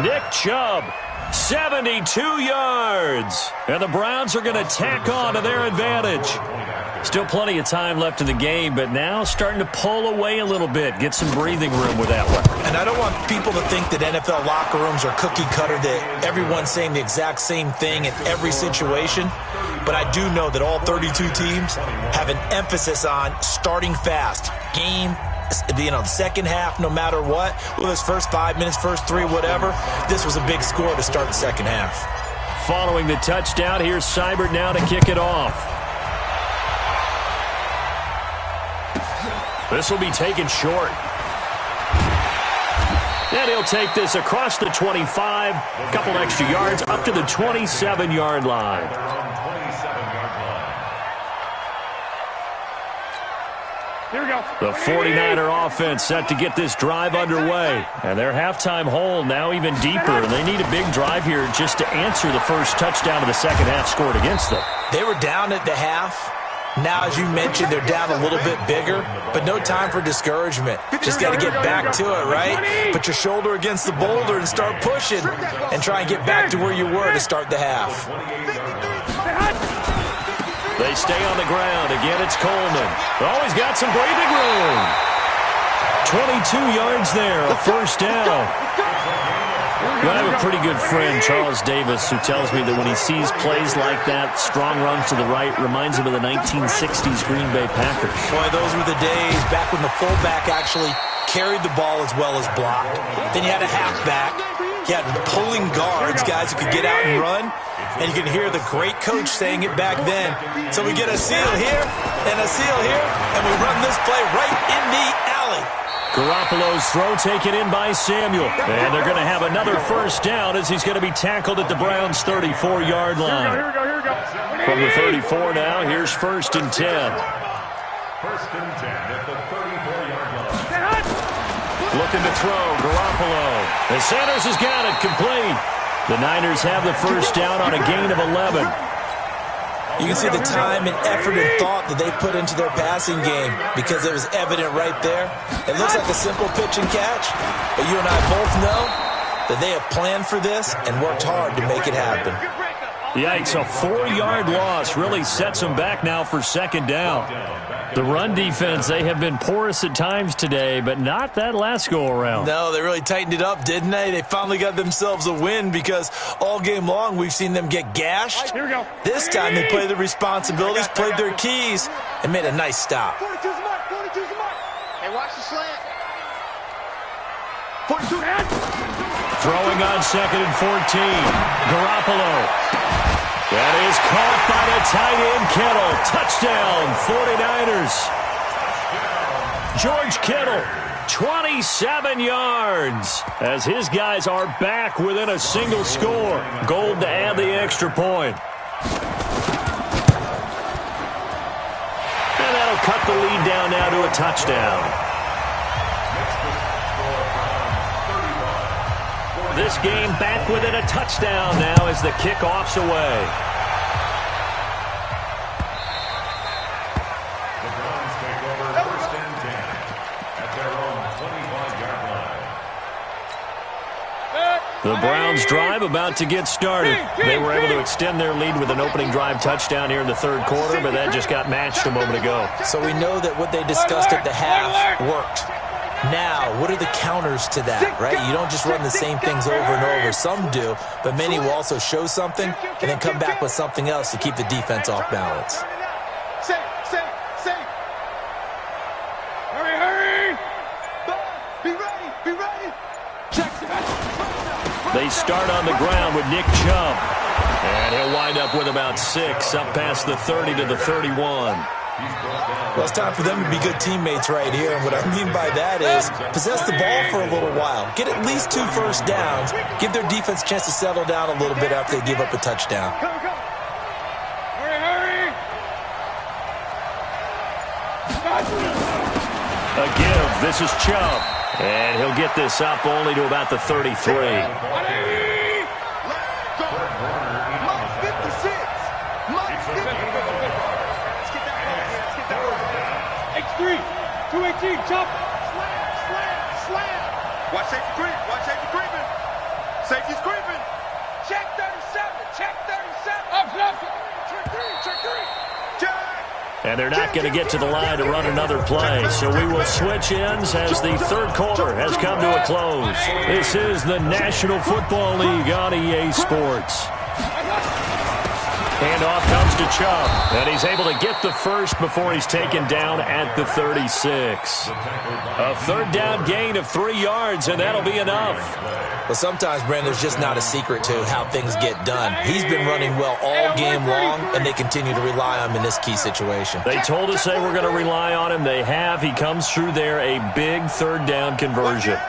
Nick Chubb. 72 yards. And the Browns are going to tack on to their advantage. Still plenty of time left in the game, but now starting to pull away a little bit. Get some breathing room with that one. And I don't want people to think that NFL locker rooms are cookie cutter, that everyone's saying the exact same thing in every situation. But I do know that all 32 teams have an emphasis on starting fast. Game, second half, no matter what. Well, this first 5 minutes, first 3, whatever. This was a big score to start the second half. Following the touchdown, here's Seibert now to kick it off. This will be taken short. And he'll take this across the 25, a couple extra yards, up to the 27-yard line. Here we go. The 49er offense set to get this drive underway. And their halftime hole now even deeper. And they need a big drive here just to answer the first touchdown of the second half scored against them. They were down at the half. Now, as you mentioned, they're down a little bit bigger, but no time for discouragement. Just got to get back to it, right? Put your shoulder against the boulder and start pushing and try and get back to where you were to start the half. They stay on the ground. Again, it's Coleman. Always got some breathing room. 22 yards there, a first down. I have a pretty good friend, Charles Davis, who tells me that when he sees plays like that, strong runs to the right, reminds him of the 1960s Green Bay Packers. Boy, those were the days back when the fullback actually carried the ball as well as blocked. Then you had a halfback. You had pulling guards, guys who could get out and run. And you can hear the great coach saying it back then. So we get a seal here and a seal here, and we run this play right in the alley. Garoppolo's throw taken in by Samuel. And they're going to have another first down as he's going to be tackled at the Browns' 34-yard line. Here we go. From the 34 now, here's 1st and 10. First and 10 at the 34-yard line. Looking to throw, Garoppolo. And Sanders has got it, complete. The Niners have the first down on a gain of 11. You can see the time and effort and thought that they put into their passing game because it was evident right there. It looks like a simple pitch and catch, but you and I both know that they have planned for this and worked hard to make it happen. Yikes, a 4-yard loss really sets them back now for second down. The run defense, they have been porous at times today, but not that last go-around. No, they really tightened it up, didn't they? They finally got themselves a win because all game long we've seen them get gashed. Here we go. This time they played their responsibilities, played their keys, and made a nice stop. 42's the mark. 42's the mark. Hey, watch the slant. 42. Throwing on 2nd and 14. Garoppolo. That is caught by the tight end, Kittle. Touchdown, 49ers. George Kittle, 27 yards. As his guys are back within a single score. Gold to add the extra point. And that'll cut the lead down now to a touchdown. This game back within a touchdown now as the kickoff's away. The Browns take over 1st and 10 at their own 25-yard line. The Browns drive about to get started. They were able to extend their lead with an opening drive touchdown here in the 3rd quarter, but that just got matched a moment ago. So we know that what they discussed at the half worked. Now, what are the counters to that, right? You don't just run the same things over and over. Some do, but many will also show something and then come back with something else to keep the defense off balance. Safe. Hurry. Be ready. Jackson. They start on the ground with Nick Chubb. And he'll wind up with about 6, up past the 30 to the 31. Well, it's time for them to be good teammates right here. And what I mean by that is possess the ball for a little while. Get at least 2 first downs. Give their defense a chance to settle down a little bit after they give up a touchdown. Hurry. A give. This is Chubb. And he'll get this up only to about the 33. X3, 218, jump. Slam. Watch safety creeping. Safety's creeping. Check 37. Up. Check three. Check. And they're not going to get to the line to run another play. So we will switch ends as the 3rd quarter has come to a close. This is the National Football League on EA Sports. Handoff comes to Chubb, and he's able to get the first before he's taken down at the 36. A 3rd down gain of 3 yards, and that'll be enough. Well, sometimes, Brandon, there's just not a secret to how things get done. He's been running well all game long, and they continue to rely on him in this key situation. They told us they were going to rely on him. They have. He comes through there, a big 3rd down conversion.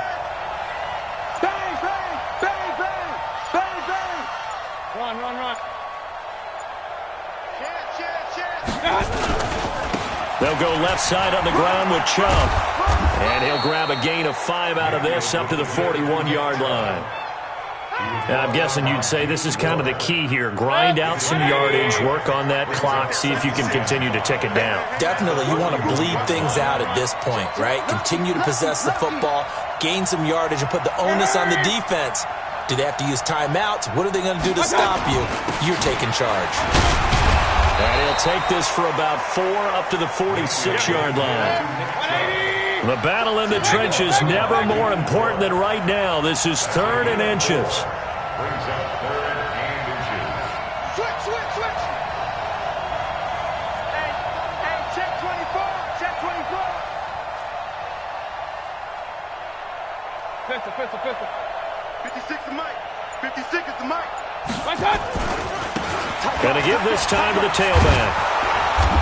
Bang. Run. They'll go left side on the ground with Chubb. And he'll grab a gain of 5 out of this up to the 41-yard line. Now, I'm guessing you'd say this is kind of the key here. Grind out some yardage, work on that clock, see if you can continue to tick it down. Definitely, you want to bleed things out at this point, right? Continue to possess the football, gain some yardage, and put the onus on the defense. Do they have to use timeouts? What are they going to do to stop you? You're taking charge. And he'll take this for about 4 up to the 46-yard line. The battle in the trenches never more important than right now. This is 3rd and inches. Brings up 3rd and inches. Switch. Hey, check 24. Pistol. 56 is Mike. 56 is the Mike. One touch. Going to give this time to the tailback.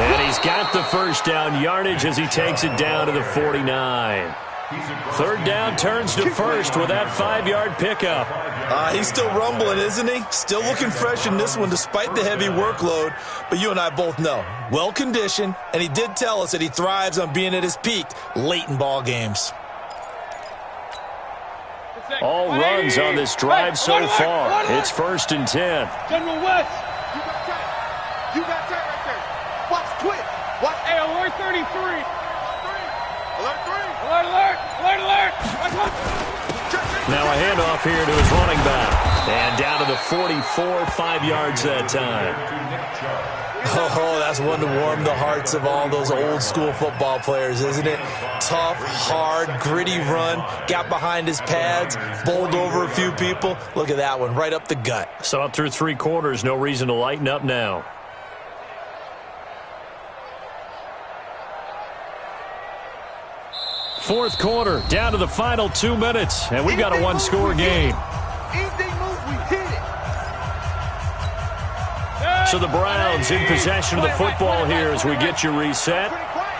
And he's got the first down yardage as he takes it down to the 49. 3rd down turns to 1st with that 5-yard pickup. He's still rumbling, isn't he? Still looking fresh in this one despite the heavy workload. But you and I both know, well-conditioned, and he did tell us that he thrives on being at his peak late in ball games. All runs on this drive so far. It's 1st and 10. General West. You got that right there. Watch twitch. Watch. Hey, alert 33. Alert 3. Alert. Check it. Now a handoff here to his running back. And down to the 44, 5 yards that time. Oh, that's one to warm the hearts of all those old school football players, isn't it? Tough, hard, gritty run, got behind his pads, bowled over a few people. Look at that one, right up the gut. So up through 3 quarters, no reason to lighten up now. Fourth quarter, down to the final 2 minutes, and we've got a one-score game. So the Browns in possession of the football here as we get you reset.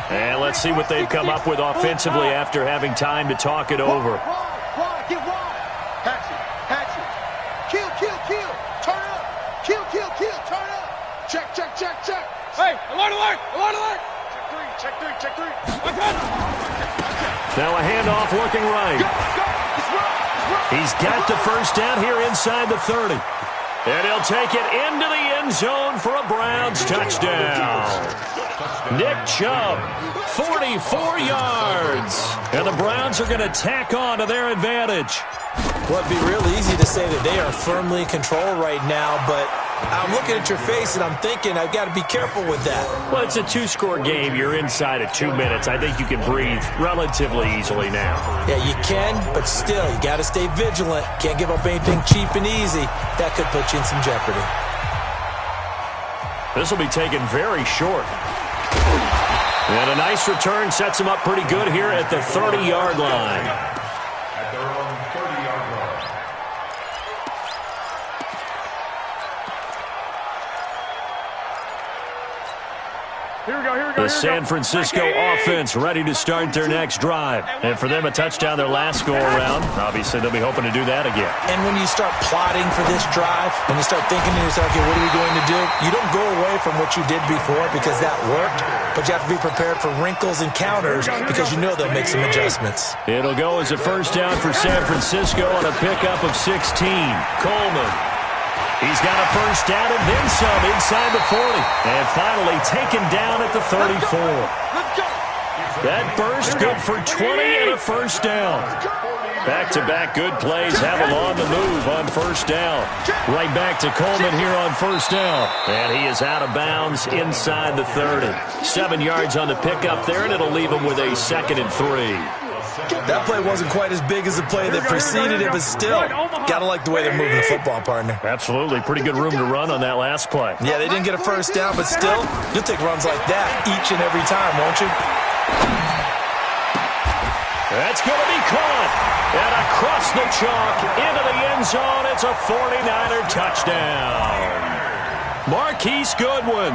And let's see what they've come up with offensively after having time to talk it over. Get wide. Hatch it. Kill. Turn up. Kill. Turn up. Check. Hey, alert. Check three. Now a handoff working right. He's got the first down here inside the 30. And he'll take it into the end zone for a Browns touchdown. Nick Chubb, 44 yards. And the Browns are going to tack on to their advantage. Well, it'd be real easy to say that they are firmly in control right now, but I'm looking at your face and I'm thinking I've got to be careful with that. Well, it's a 2-score game. You're inside of 2 minutes. I think you can breathe relatively easily now. Yeah, you can, but still, you got to stay vigilant. Can't give up anything cheap and easy. That could put you in some jeopardy. This will be taken very short. And a nice return sets him up pretty good here at the 30-yard line. At their own 30-yard line. Here we go. The San Francisco offense ready to start their next drive. And for them, a touchdown their last go-around. Obviously, they'll be hoping to do that again. And when you start plotting for this drive, when you start thinking to yourself, okay, what are we going to do? You don't go away from what you did before because that worked, but you have to be prepared for wrinkles and counters because you know they'll make some adjustments. It'll go as a first down for San Francisco on a pickup of 16. Coleman. He's got a first down and then some inside the 40. And finally taken down at the 34. That burst good for 20 and a first down. Back-to-back good plays have him on the move on first down. Right back to Coleman here on first down. And he is out of bounds inside the 30. 7 yards on the pickup there, and it'll leave him with a 2nd and 3. That play wasn't quite as big as the play that preceded it, but still, got to like the way they're moving the football, partner. Absolutely. Pretty good room to run on that last play. Yeah, they didn't get a first down, but still, you'll take runs like that each and every time, won't you? That's going to be caught. And across the chalk into the end zone, it's a 49er touchdown. Marquise Goodwin,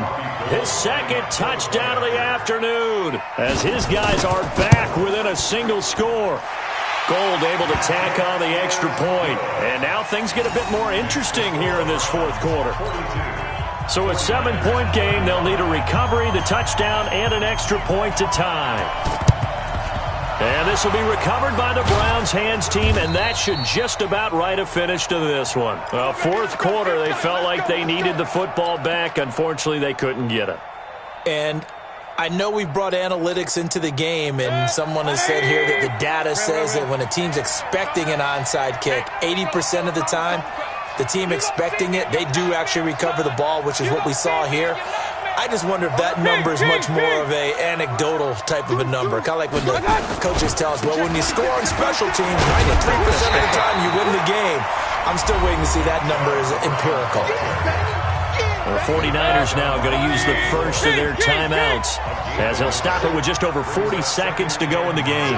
his 2nd touchdown of the afternoon, as his guys are back within a single score. Gold able to tack on the extra point. And now things get a bit more interesting here in this 4th quarter. So a 7-point game, they'll need a recovery, the touchdown, and an extra point to tie. And this will be recovered by the Browns hands team, and that should just about write a finish to this one. Well, 4th quarter, they felt like they needed the football back. Unfortunately, they couldn't get it. And I know we brought analytics into the game, and someone has said here that the data says that when a team's expecting an onside kick, 80% of the time, the team expecting it, they do actually recover the ball, which is what we saw here. I just wonder if that number is much more of a anecdotal type of a number. Kind of like when the coaches tell us, well, when you score on special teams, 93% of the time you win the game. I'm still waiting to see that number as empirical. The 49ers now going to use the first of their timeouts as they'll stop it with just over 40 seconds to go in the game.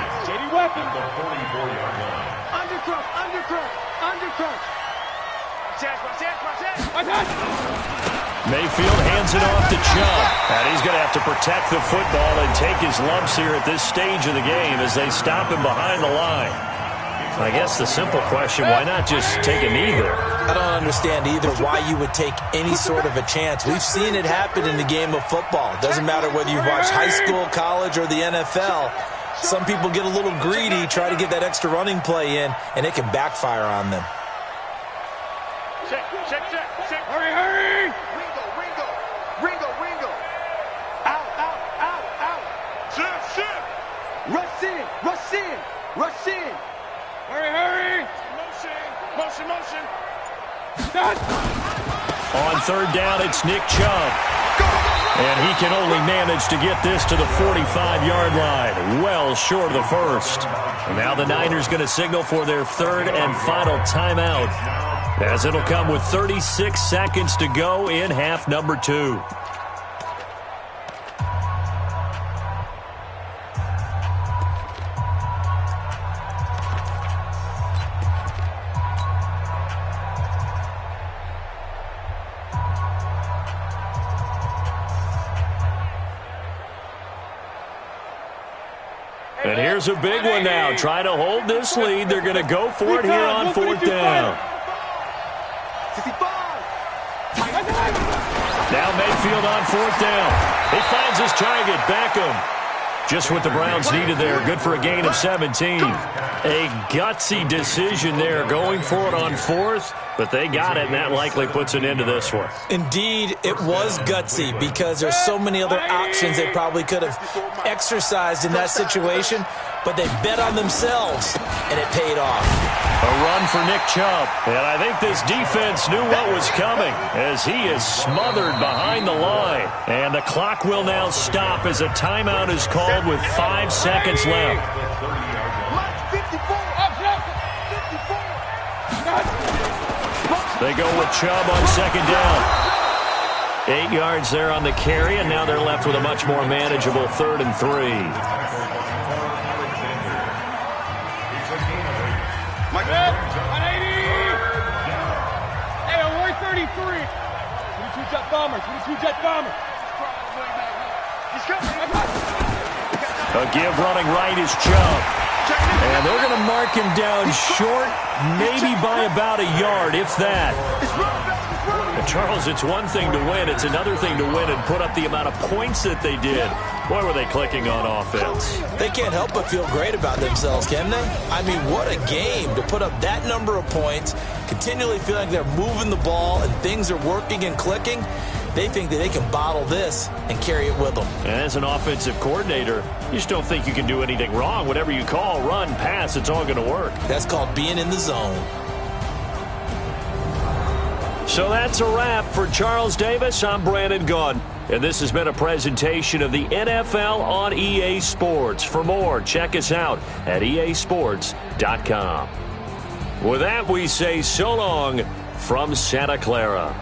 Mayfield hands it off to Chubb. And he's going to have to protect the football and take his lumps here at this stage of the game as they stop him behind the line. I guess the simple question, why not just take a knee there? I don't understand either why you would take any sort of a chance. We've seen it happen in the game of football. Doesn't matter whether you watch high school, college, or the NFL. Some people get a little greedy, try to get that extra running play in, and it can backfire on them. Check. Hurry. Ringo. Out. Shift. Rush in. Hurry. Motion, motion. On third down, it's Nick Chubb. And he can only manage to get this to the 45-yard line, well short of the first. And now the Niners going to signal for their third and final timeout, as it'll come with 36 seconds to go in half number 2. And here's a big one now. Trying to hold this lead. They're going to go for it here on fourth down. Now Mayfield on fourth down. He finds his target, Beckham. Just what the Browns needed there. Good for a gain of 17. A gutsy decision there, going for it on fourth, but they got it, and that likely puts an end to this one. Indeed, it was gutsy because there's so many other options they probably could have exercised in that situation, but they bet on themselves, and it paid off. A run for Nick Chubb, and I think this defense knew what was coming as he is smothered behind the line. And the clock will now stop as a timeout is called with 5 seconds left. They go with Chubb on second down. 8 yards there on the carry, and now they're left with a much more manageable 3rd and 3. Hey, Roy 33. 22 jet bomber. 22 jet bomber. A give running right is Chubb. And they're going to mark him down short, maybe by about a yard, if that. And Charles, it's one thing to win. It's another thing to win and put up the amount of points that they did. Boy, were they clicking on offense. They can't help but feel great about themselves, can they? I mean, what a game to put up that number of points, continually feeling like they're moving the ball and things are working and clicking. They think that they can bottle this and carry it with them. And as an offensive coordinator, you just don't think you can do anything wrong. Whatever you call, run, pass, it's all going to work. That's called being in the zone. So that's a wrap for Charles Davis. I'm Brandon Gunn. And this has been a presentation of the NFL on EA Sports. For more, check us out at easports.com. With that, we say so long from Santa Clara.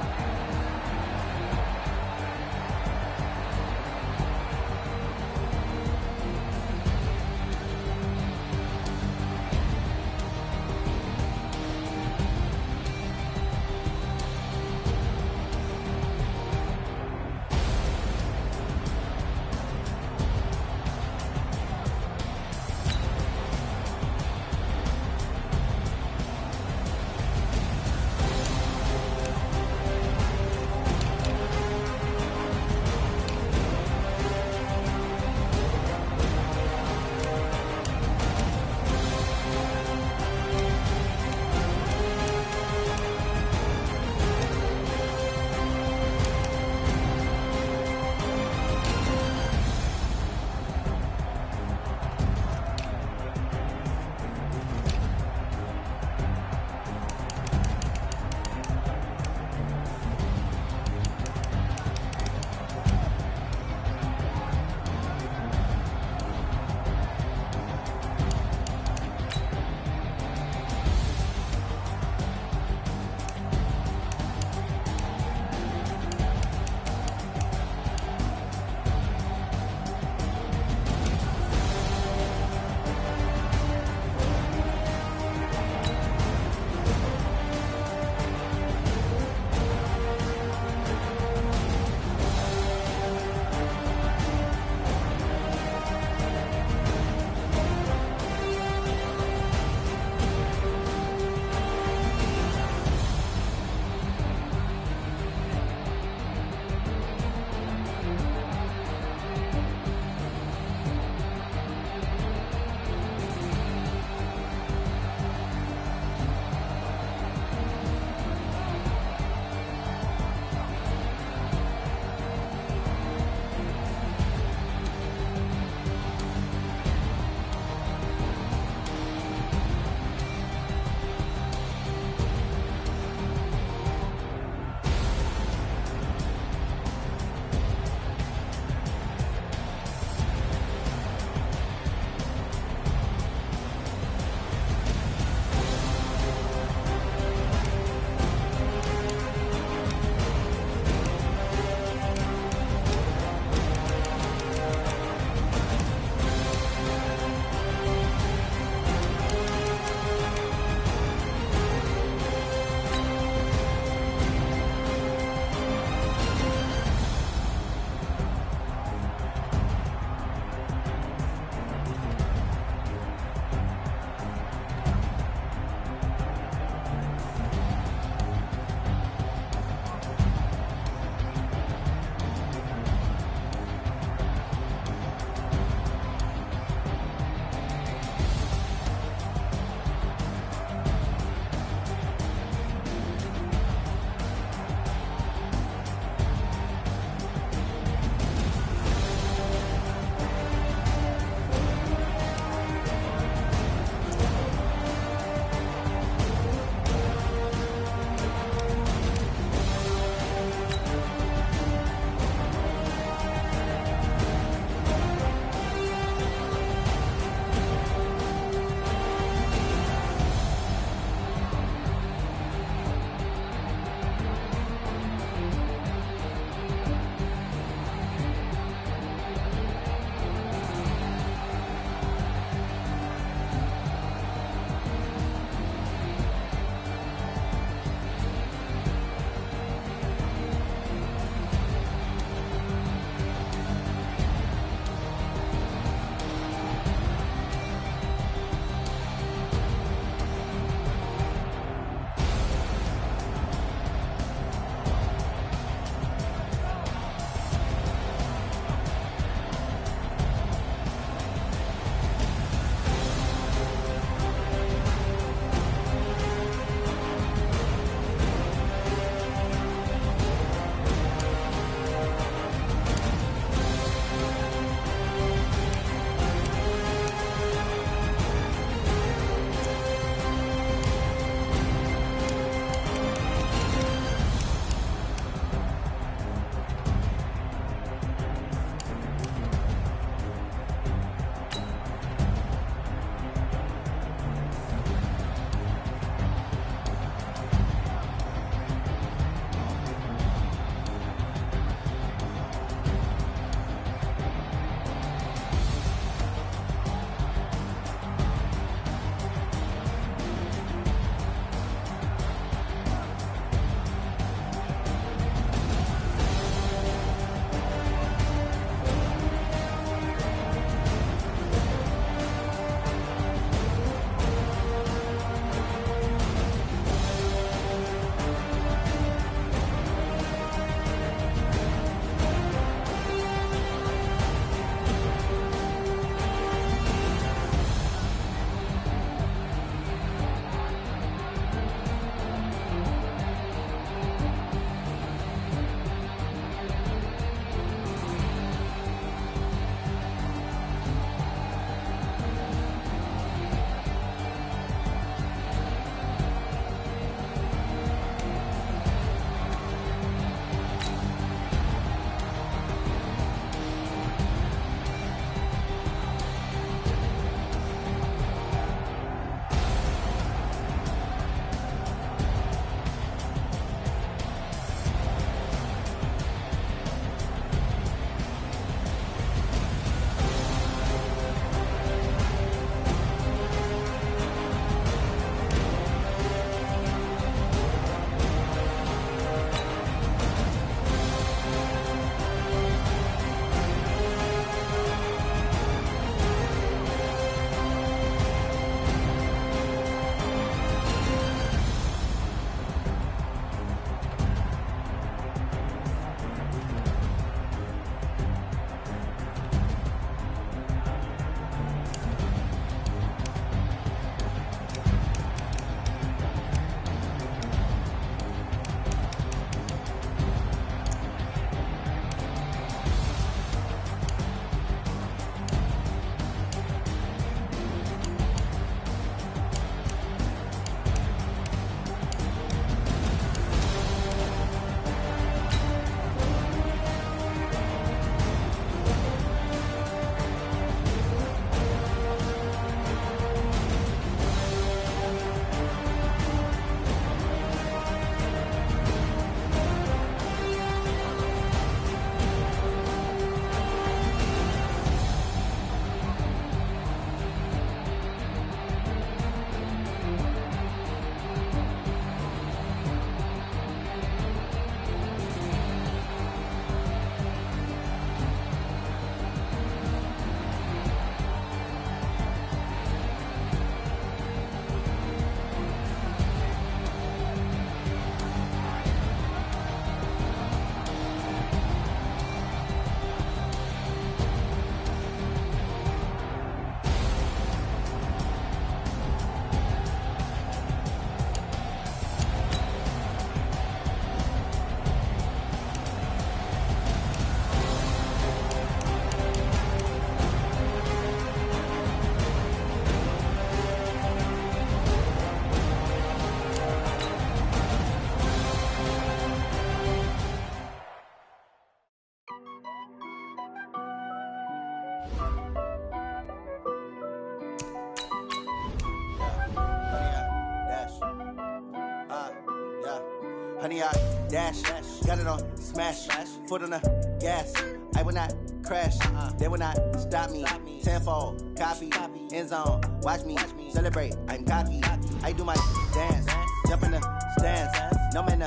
100 yard dash, got it on smash, foot on the gas. I will not crash, they will not stop me. Tenfold, copy, end zone, watch me celebrate. I'm cocky, I do my dance, jump in the stands. No man,